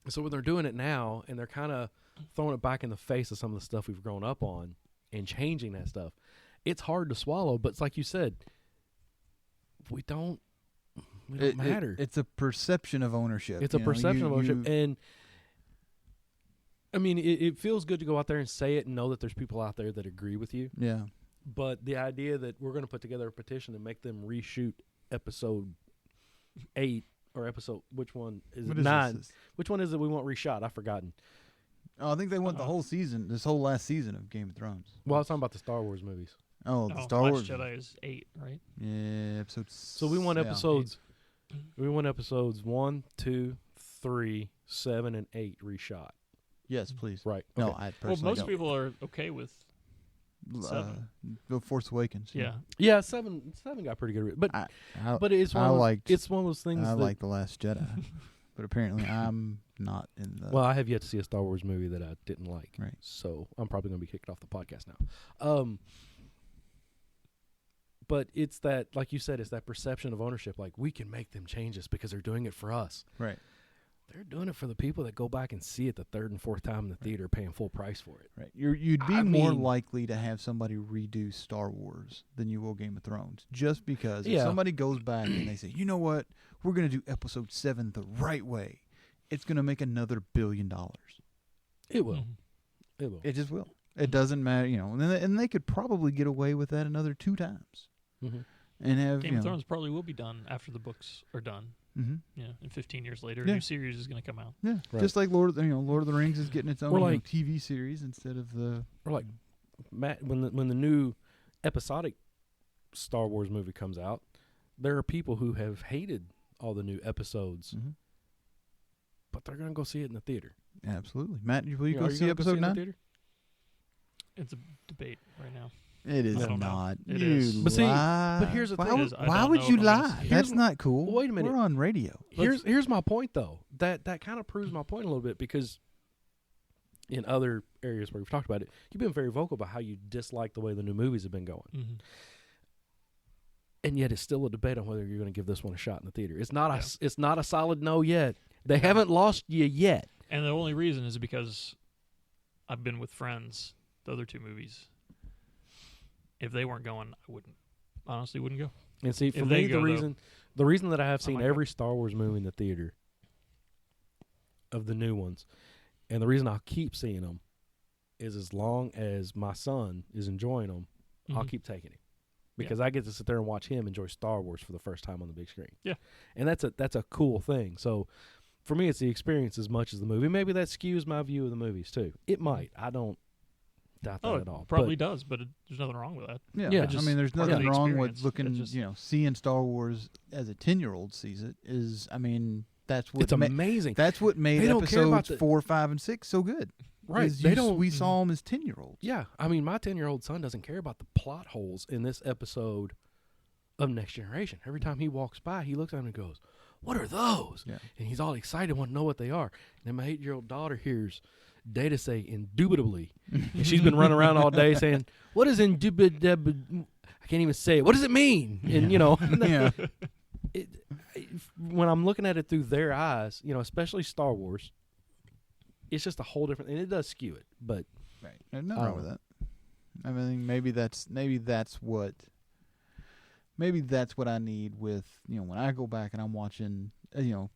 So when they're doing it now and they're kind of throwing it back in the face of some of the stuff we've grown up on and changing that stuff, it's hard to swallow. But it's like you said, we don't matter. It's a perception of ownership. It's a perception of ownership. And I mean, it feels good to go out there and say it and know that there's people out there that agree with you. Yeah. But the idea that we're going to put together a petition and make them reshoot episode 8 or episode, which one is it? 9? Which one is it we want reshot? I've forgotten. Oh, I think they want the whole season, this whole last season of Game of Thrones. Well, I was talking about the Star Wars movies. Oh, the Star Last Wars. Jedi is 8, right? Yeah, episodes. So we want episodes. We want episodes 1, 2, 3, 7, and 8 reshot. Yes, please. Right. No, Okay. I personally Well, most don't. people are okay with 7. The Force Awakens. Yeah. Yeah, 7 got pretty good. But I it's one of those, it's one of those things. I that, like The Last Jedi, but apparently I'm not in the. Well, I have yet to see a Star Wars movie that I didn't like. Right. So I'm probably going to be kicked off the podcast now. But it's that, like you said, it's that perception of ownership. Like, we can make them changes because they're doing it for us. Right. They're doing it for the people that go back and see it the third and fourth time in the theater, paying full price for it. Right. You'd be more likely to have somebody redo Star Wars than you will Game of Thrones, just because if somebody goes back and they say, you know what, we're going to do episode 7 the right way, it's going to make another $1 billion. It will. Mm-hmm. It will. It just will. It doesn't matter, and they could probably get away with that another 2 times. Mm-hmm. And have Game of Thrones probably will be done after the books are done. Mm-hmm. Yeah, and 15 years later, a new series is going to come out. Yeah, right. Just like Lord of the Rings is getting its own TV series instead of the. Or like Matt, when the new episodic Star Wars movie comes out, there are people who have hated all the new episodes, but they're going to go see it in the theater. Absolutely, Matt. Will you go see gonna episode 9? Theater? It's a debate right now. It is I don't not. know. It You is. But see, lie. but here's the thing: why would you lie? That's not cool. Well, wait a minute. We're on radio. Here's my point, though. That kind of proves my point a little bit, because in other areas where we've talked about it, you've been very vocal about how you dislike the way the new movies have been going. Mm-hmm. And yet it's still a debate on whether you're going to give this one a shot in the theater. It's not a solid no yet. They haven't lost you yet. And the only reason is because I've been with friends, the other 2 movies. If they weren't going, I honestly wouldn't go. And see, for me, the reason that I have seen every Star Wars movie in the theater of the new ones, and the reason I'll keep seeing them, is as long as my son is enjoying them, I'll keep taking him. Because I get to sit there and watch him enjoy Star Wars for the first time on the big screen. Yeah. And that's a cool thing. So for me, it's the experience as much as the movie. Maybe that skews my view of the movies too. It might. I don't doubt that at all. Probably does, but there's nothing wrong with that. Yeah. I mean, there's nothing wrong with looking, seeing Star Wars as a 10-year-old sees it. That's what it's amazing. That's what made episodes 4, 5, and 6 so good. Right. We saw them as 10-year-olds. Yeah. I mean, my 10-year-old son doesn't care about the plot holes in this episode of Next Generation. Every time he walks by, he looks at him and goes, "What are those?" Yeah. And he's all excited, want to know what they are. And then my 8-year-old daughter hears Data say indubitably. And she's been running around all day saying, "What is indubitable?" I can't even say it. What does it mean? And, when I'm looking at it through their eyes, especially Star Wars, it's just a whole different, and it does skew it. But right, there's nothing wrong with that. I mean, maybe that's what I need with when I go back and I'm watching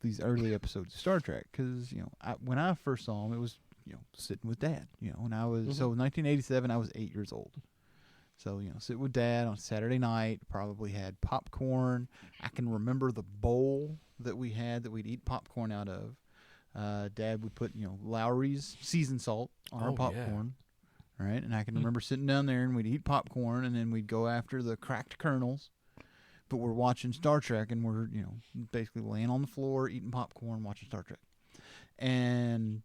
these early episodes of Star Trek, because when I first saw them, it was sitting with Dad, and I was so 1987, I was 8 years old. So, sit with Dad on Saturday night, probably had popcorn. I can remember the bowl that we had that we'd eat popcorn out of. Dad would put, Lowry's seasoned salt on our popcorn. Yeah. Right? And I can remember sitting down there and we'd eat popcorn, and then we'd go after the cracked kernels. But we're watching Star Trek, and we're, basically laying on the floor, eating popcorn, watching Star Trek. And,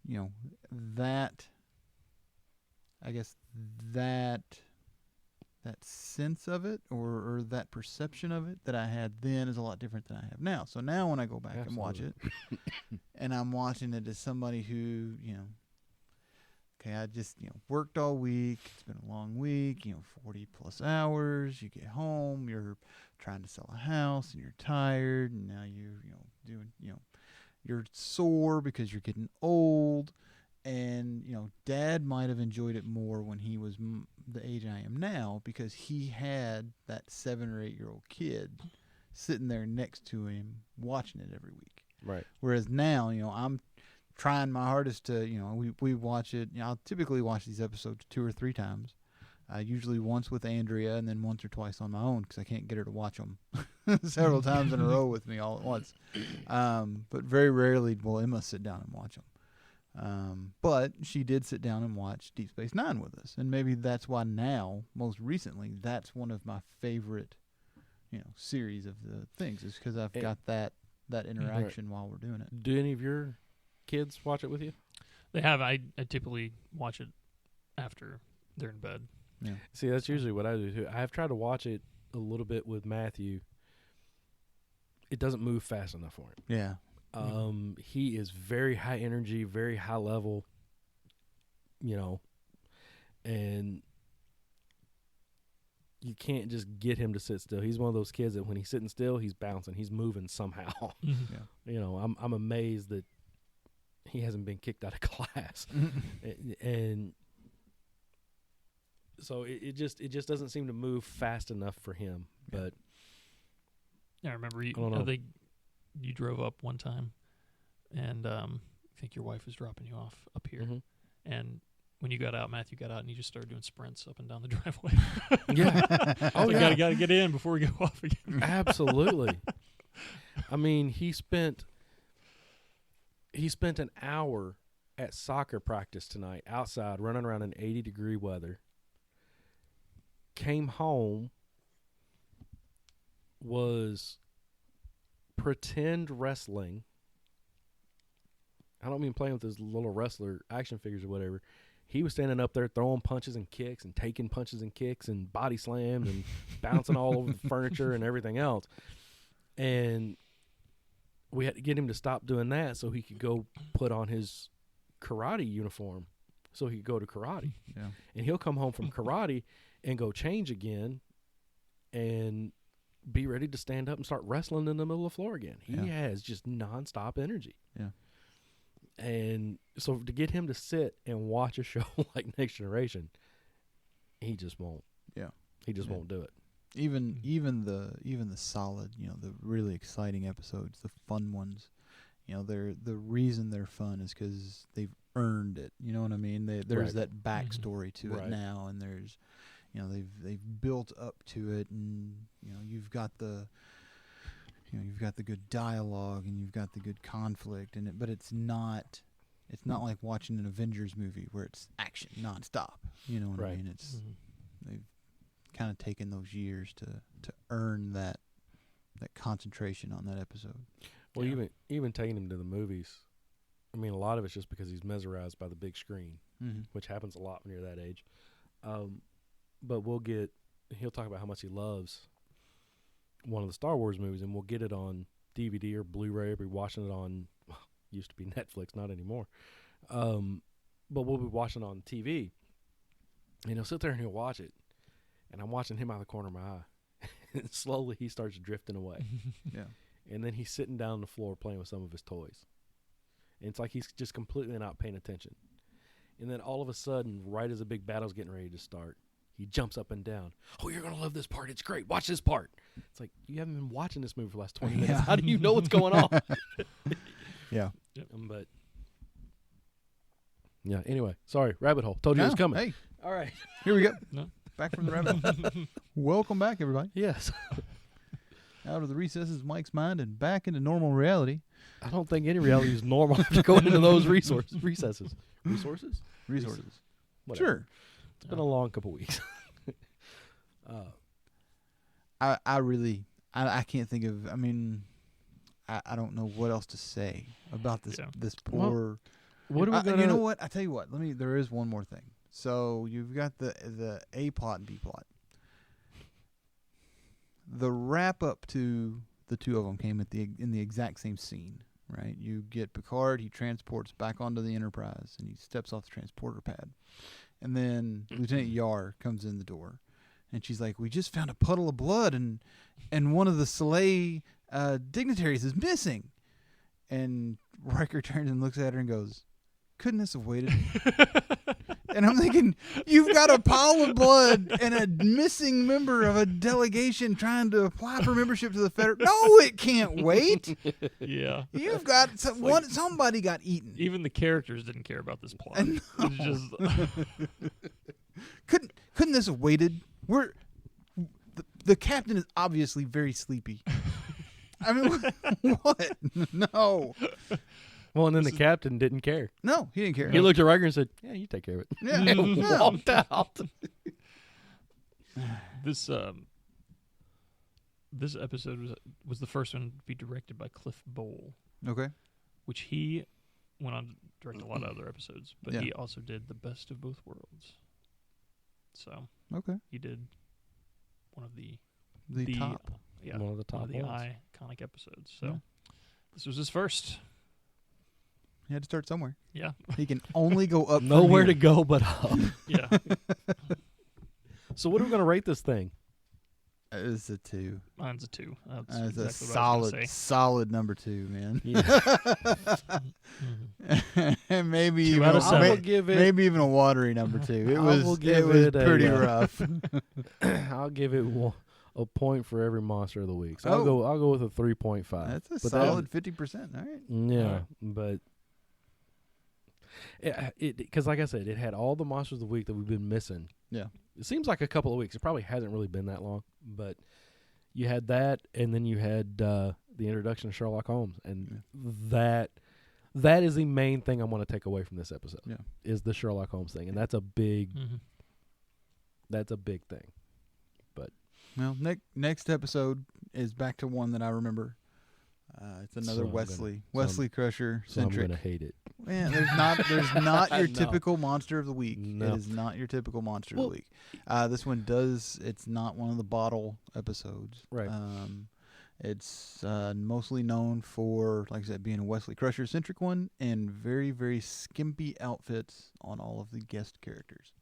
that sense of it or that perception of it that I had then is a lot different than I have now. So now when I go back and watch it, and I'm watching it as somebody who, okay, I just, worked all week. It's been a long week, 40 plus hours. You get home, you're trying to sell a house and you're tired, and now you're, doing, you're sore because you're getting old. And, Dad might have enjoyed it more when he was the age I am now, because he had that 7 or 8 year old kid sitting there next to him watching it every week. Right. Whereas now, I'm trying my hardest to, we watch it. I'll typically watch these episodes 2 or 3 times. Usually once with Andrea and then once or twice on my own, because I can't get her to watch them several times in a row with me all at once. But very rarely will Emma sit down and watch them. But she did sit down and watch Deep Space Nine with us, and maybe that's why now, most recently, that's one of my favorite, series of the things, is because I've got that interaction while we're doing it. Do any of your kids watch it with you? They have. I typically watch it after they're in bed. Yeah. See, that's usually what I do too. I've tried to watch it a little bit with Matthew. It doesn't move fast enough for him. Yeah. He is very high energy, very high level, and you can't just get him to sit still. He's one of those kids that when he's sitting still, he's bouncing, he's moving somehow. Yeah. I'm amazed that he hasn't been kicked out of class. And so it just doesn't seem to move fast enough for him. But I remember I don't know. You drove up one time, and I think your wife was dropping you off up here. Mm-hmm. And when you got out, Matthew got out, and you just started doing sprints up and down the driveway. Yeah. Oh, yeah. Got to get in before we go off again. Absolutely. I mean, he spent an hour at soccer practice tonight outside running around in 80-degree weather. Came home, was pretend wrestling. I don't mean playing with his little wrestler action figures or whatever. He was standing up there throwing punches and kicks and taking punches and kicks and body slammed and bouncing all over the furniture and everything else. And we had to get him to stop doing that so he could go put on his karate uniform so he could go to karate. Yeah. And he'll come home from karate and go change again and be ready to stand up and start wrestling in the middle of the floor again. He has just nonstop energy. Yeah. And so to get him to sit and watch a show like Next Generation, he just won't. Yeah. He just won't do it. Even the solid, the really exciting episodes, the fun ones, the reason they're fun is because they've earned it. You know what I mean? There's that backstory to it now, and there's, they've built up to it, and you've got the good dialogue and you've got the good conflict in it, but it's not like watching an Avengers movie where it's action nonstop. You know what I mean? It's they've kind of taken those years to earn that concentration on that episode. Well, even taking him to the movies, I mean, a lot of it's just because he's mesmerized by the big screen, which happens a lot when you're that age. But he'll talk about how much he loves one of the Star Wars movies, and we'll get it on DVD or Blu-ray, or be watching it on, used to be Netflix, not anymore. But we'll be watching it on TV, and he'll sit there and he'll watch it, and I'm watching him out of the corner of my eye, and slowly he starts drifting away. Yeah. And then he's sitting down on the floor playing with some of his toys. And it's like he's just completely not paying attention. And then all of a sudden, right as a big battle's getting ready to start, he jumps up and down. Oh, you're going to love this part. It's great. Watch this part. It's like, you haven't been watching this movie for the last 20 minutes. How do you know what's going on? Yeah. But, yeah, anyway. Sorry, rabbit hole. Told you it was coming. Hey. All right. Here we go. No. Back from the rabbit hole. Welcome back, everybody. Yes. Out of the recesses of Mike's mind and back into normal reality. I don't think any reality is normal after going into those recesses. Resources? Whatever. Sure. It's been a long couple weeks. I can't think of, I don't know what else to say about this poor. What are we gonna? You know what? I tell you what. There is one more thing. So you've got the A plot and B plot. The wrap up to the two of them came in the exact same scene. right? You get Picard, he transports back onto the Enterprise, and he steps off the transporter pad. And then Lieutenant Yar comes in the door, and she's like, "We just found a puddle of blood, and one of the Soleil dignitaries is missing." And Riker turns and looks at her and goes, "Couldn't this have waited?" And I'm thinking, you've got a pile of blood and a missing member of a delegation trying to apply for membership to the Federation. No, it can't wait. Yeah. You've got somebody got eaten. Even the characters didn't care about this plot. No. It's just Couldn't this have waited? The captain is obviously very sleepy. I mean, what? No. Well, and then the captain didn't care. No, he didn't care. He looked at Riker and said, "Yeah, you take care of it." Yeah. And walked out. this episode was the first one to be directed by Cliff Bowl, Okay. which he went on to direct a lot of other episodes, but Yeah. he also did The Best of Both Worlds. So Okay. he did one of the Top. yeah, One of the top one of the ones. iconic episodes. So Yeah. this was his first. He had to start somewhere. Yeah, He can only go up. from Nowhere here. to go but up. yeah. So what are we going to rate this thing? It's a 2. Mine's a 2. That's It's a exactly what I was gonna say. solid number 2, man. Yeah. Mhm. And maybe 2 even out of a, 7. I will may- give it. maybe even a watery number 2. It I was will give it was it a, pretty rough. I'll give it a point for every monster of the week. So Oh. I'll go with a 3.5. That's a But solid 50%. All right. Yeah, Alright. but because like I said, it had all the monsters of the week that we've been missing. Yeah. It seems like a couple of weeks. It probably hasn't really been that long, but you had that, and then you had the introduction of Sherlock Holmes, and that is the main thing I want to take away from this episode. Yeah. Is the Sherlock Holmes thing, and that's a big Mhm. thing. Well, next episode is back to one that I remember. It's another So I'm gonna- Wesley Crusher So I'm centric. gonna hate it. Man, there's not your No. typical monster of the week. No. It is not your typical monster Well- of the week. This one does. It's not one of the bottle episodes. Right. It's mostly known for, like I said, being a Wesley Crusher centric one, and very very skimpy outfits on all of the guest characters.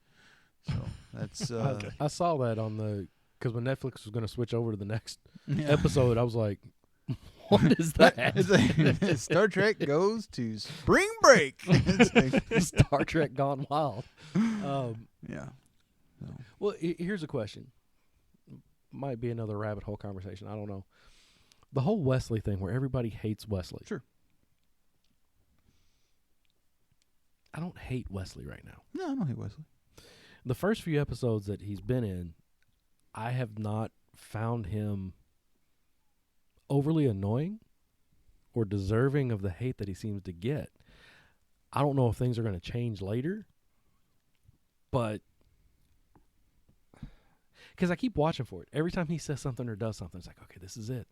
So that's Okay. I saw that on because when Netflix was going to switch over to the next yeah. episode, I was like, "What is that?" It's like, Star Trek goes to spring break. It's like- Star Trek Gone Wild. yeah. So, Well, here's a question. Might be another rabbit hole conversation. I don't know. The whole Wesley thing where everybody hates Wesley. Sure. I don't hate Wesley right now. no, I don't hate Wesley. The first few episodes that he's been in, I have not found him overly annoying or deserving of the hate that he seems to get. I don't know if things are going to change later, but because I keep watching for it. Every time he says something or does something, it's like, okay, this is it.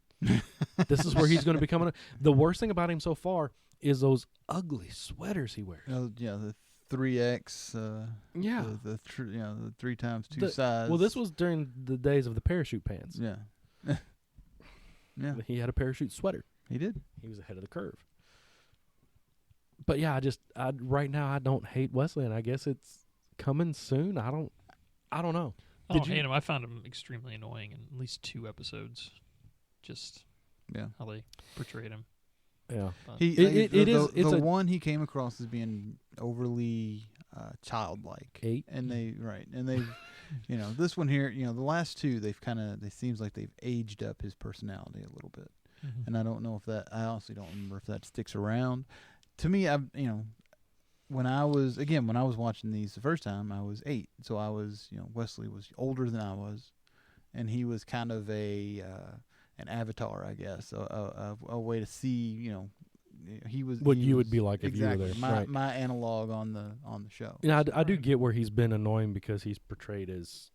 This is where he's going to be coming. The worst thing about him so far is those ugly sweaters he wears. Yeah, the 3X. Yeah. The 3 times 2 size. Well, this was during the days of the parachute pants. Yeah. Yeah, He had a parachute sweater. he did. He was ahead of the curve. But yeah, right now I don't hate Wesley, and I guess it's coming soon. I don't know. I Did don't you- hate him. I found him extremely annoying in at least 2 episodes. Just Yeah. how they portrayed him. Yeah. But The one he came across as being overly childlike. 8. And they this one here, the last 2 they seems like they've aged up his personality a little bit. Mhm. And I don't know I honestly don't remember if that sticks around. To me, when I was watching these the first time, I was 8. So I was, Wesley was older than I was, and he was kind of an avatar, I guess, a way to see, he was What he you was- would be like if you were exactly, there. Right. my analog on the show. I do get where he's been annoying because he's portrayed as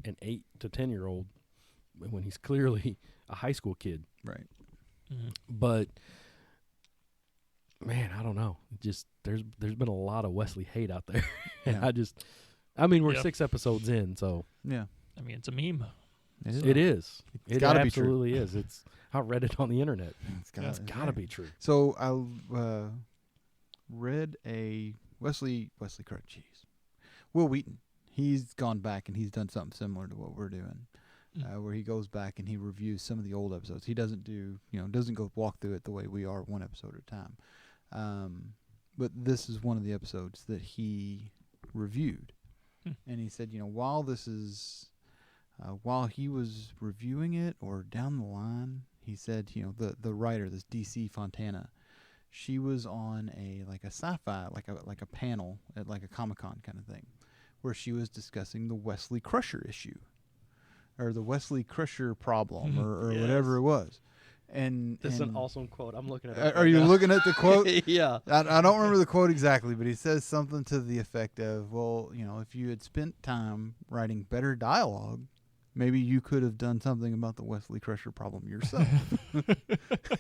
an 8 to 10-year-old when he's clearly a high school kid. Right. Mhm. But man, I don't know. Just there's been a lot of Wesley hate out there. Yeah. And we're Yep. 6 episodes in, so Yeah. I mean, it's a meme. it is. It's It gotta be true. absolutely is. I read it on the internet. It's Got to be true. So I read a Wesley Crutch. Jeez, Will Wheaton. He's gone back and he's done something similar to what we're doing, where he goes back and he reviews some of the old episodes. He doesn't doesn't go walk through it the way we are, one episode at a time. But this is one of the episodes that he reviewed, and he said, while he was reviewing it or down the line, he said, the writer, this DC Fontana, she was on a sci-fi, like a panel at like a Comic-Con kind of thing, where she was discussing the Wesley Crusher issue, or the Wesley Crusher problem, or Yes. whatever it was. And This is an awesome quote. I'm looking at it. Are you looking at the quote? Yeah. I don't remember the quote exactly, but he says something to the effect of, well, if you had spent time writing better dialogue, maybe you could have done something about the Wesley Crusher problem yourself.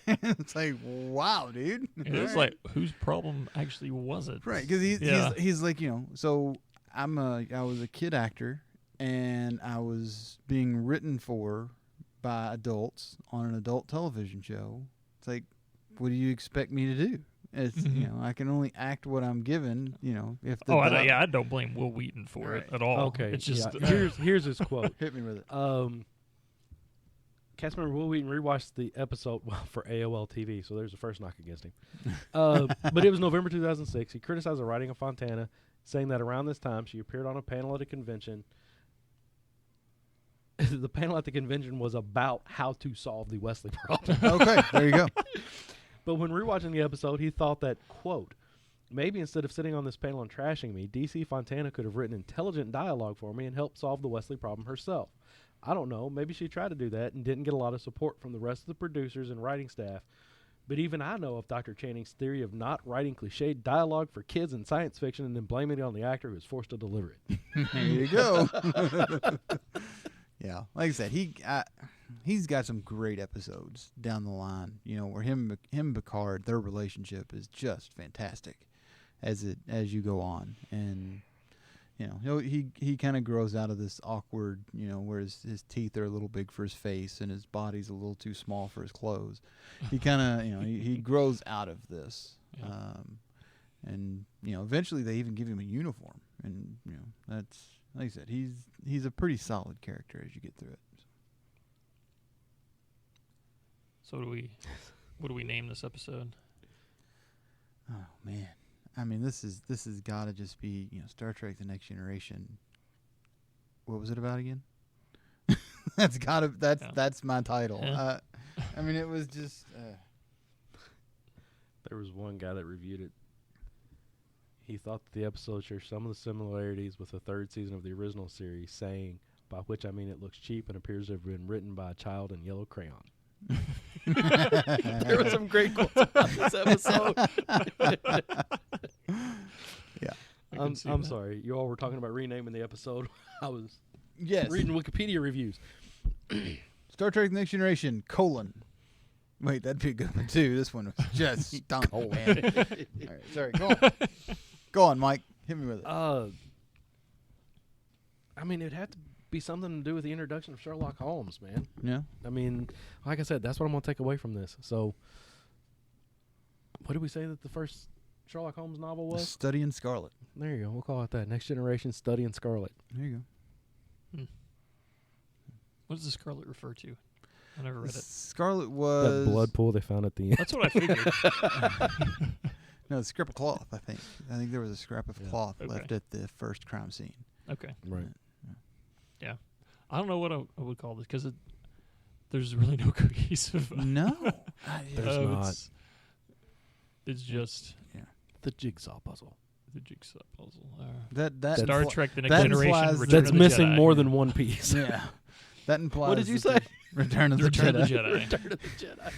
It's like, wow, dude. It's like, whose problem actually was it? Right, because he's like, so I was a kid actor, and I was being written for by adults on an adult television show. It's like, what do you expect me to do? It's I can only act what I'm given. If the I don't blame Will Wheaton for it at all. Okay. It's just Here's his quote. Hit me with it. Cast member Will Wheaton rewatched the episode for AOL TV, so there's the first knock against him. But it was November 2006. He criticized the writing of Fontana, saying that around this time she appeared on a panel at a convention. The panel at the convention was about how to solve the Wesley problem. Okay, there you go. But when rewatching the episode, he thought that, quote, maybe instead of sitting on this panel and trashing me, DC Fontana could have written intelligent dialogue for me and helped solve the Wesley problem herself. I don't know, maybe she tried to do that and didn't get a lot of support from the rest of the producers and writing staff. But even I know of Dr. Channing's theory of not writing cliched dialogue for kids in science fiction and then blaming it on the actor who was forced to deliver it. There you go. Yeah, like I said, he's got some great episodes down the line. Where him and Picard, their relationship is just fantastic as you go on, and he kind of grows out of this awkward, where his teeth are a little big for his face and his body's a little too small for his clothes. He kind of he grows out of this, and eventually they even give him a uniform, and that's. Like I said, he's a pretty solid character as you get through it. So what do we name this episode? Oh man, I mean this has got to just be Star Trek: The Next Generation. What was it about again? That's my title. Yeah. I mean it was just. There was one guy that reviewed it. He thought that the episode shares some of the similarities with the third season of the original series, saying, by which I mean it looks cheap and appears to have been written by a child in yellow crayon. There were some great quotes about this episode. Yeah. I'm sorry. You all were talking about renaming the episode. I was Yes. reading Wikipedia reviews. Star Trek: The Next Generation, : Wait, that'd be a good one, too. This one was just stunk, man. All right, sorry, go on. Go on, Mike. Hit me with it. I mean, it'd have to be something to do with the introduction of Sherlock Holmes, man. Yeah. I mean, like I said, that's what I'm going to take away from this. So, what did we say that the first Sherlock Holmes novel was? Study in Scarlet. There you go. We'll call it that. Next Generation Study in Scarlet. There you go. What does the Scarlet refer to? I never read it. Scarlet was... That blood pool they found at the end. That's what I figured. No, scrap of cloth, I think. I think there was a scrap of cloth left at the first crime scene. Okay. Right. Yeah. I don't know what I would call this because there's really no cohesive. No. There's not. It's just The jigsaw puzzle. the jigsaw puzzle. That Star Trek: The Next that Generation. implies Return That's of the missing Jedi. more than one piece. Yeah. That implies... What did you that say? Return of the Return Jedi. of the Jedi. Return of the Jedi.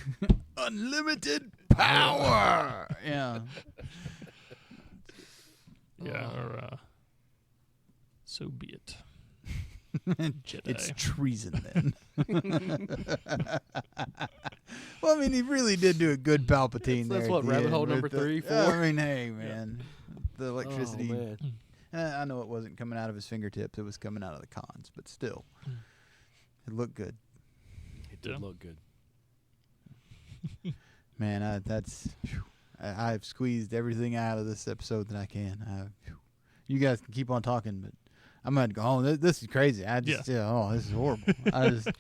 Unlimited power. Yeah. Yeah, or so be it. Jedi. It's treason then. Well, I mean, he really did do a good Palpatine there. That's at what, the rabbit end hole with number the- 3, 4? I mean, hey, man. The electricity. Oh, man. I know it wasn't coming out of his fingertips. It was coming out of the cons, but still. It looked good. It did Yeah. look good. Man, I've squeezed everything out of this episode that I can. You guys can keep on talking, but I'm going to go home. This is crazy. This is horrible.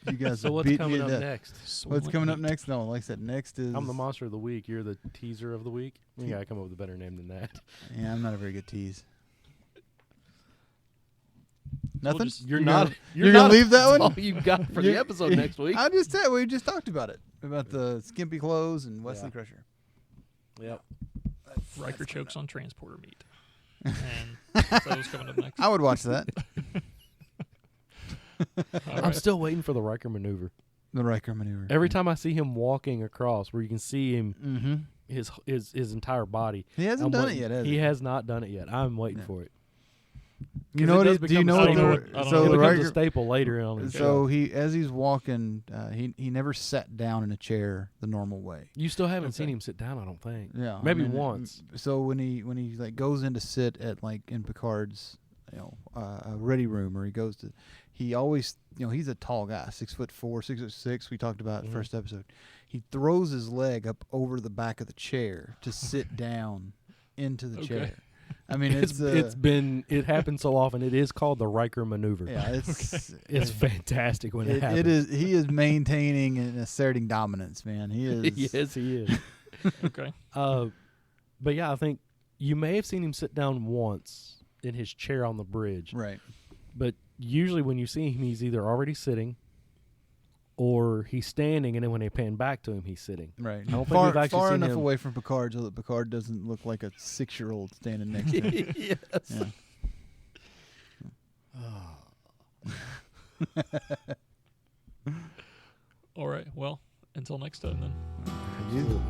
You guys So what's beat coming me up to death. next? What's coming up next? No, like I said, next is... I'm the monster of the week. You're the teaser of the week. You gotta come up with a better name than that. Yeah, I'm not a very good tease. Nothing? You're gonna not leave that one? All you got for the episode next week. I just said we just talked about it. About the skimpy clothes and Wesley Crusher. Yep. Riker chokes on transporter meat. And so what's coming up next? I would watch that. I'm still waiting for the Riker maneuver. The Riker maneuver. Every time I see him walking across, where you can see him, Mm-hmm. his entire body. He hasn't done it yet, has he? He has not done it yet. I'm waiting for it. You know what? Do you know what? It becomes a staple later on. So as he's walking, he never sat down in a chair the normal way. You still haven't seen him sit down, I don't think. Yeah, maybe once. So when he like goes in to sit at like in Picard's, ready room, or he always, he's a tall guy, 6'4", 6'6". We talked about the first episode. He throws his leg up over the back of the chair to sit down into the chair. I mean, it happens so often. It is called the Riker maneuver. Yeah, it's fantastic when it happens. It is. He is maintaining and asserting dominance, man. He is. Yes, he is. Okay. But yeah, I think you may have seen him sit down once in his chair on the bridge. Right. But usually when you see him, he's either already sitting or he's standing, and then when they pan back to him, he's sitting. Right. I don't think we've actually far seen enough him away from Picard so that Picard doesn't look like a 6-year-old standing next to him. Yes. All right. Well, until next time then. Absolutely.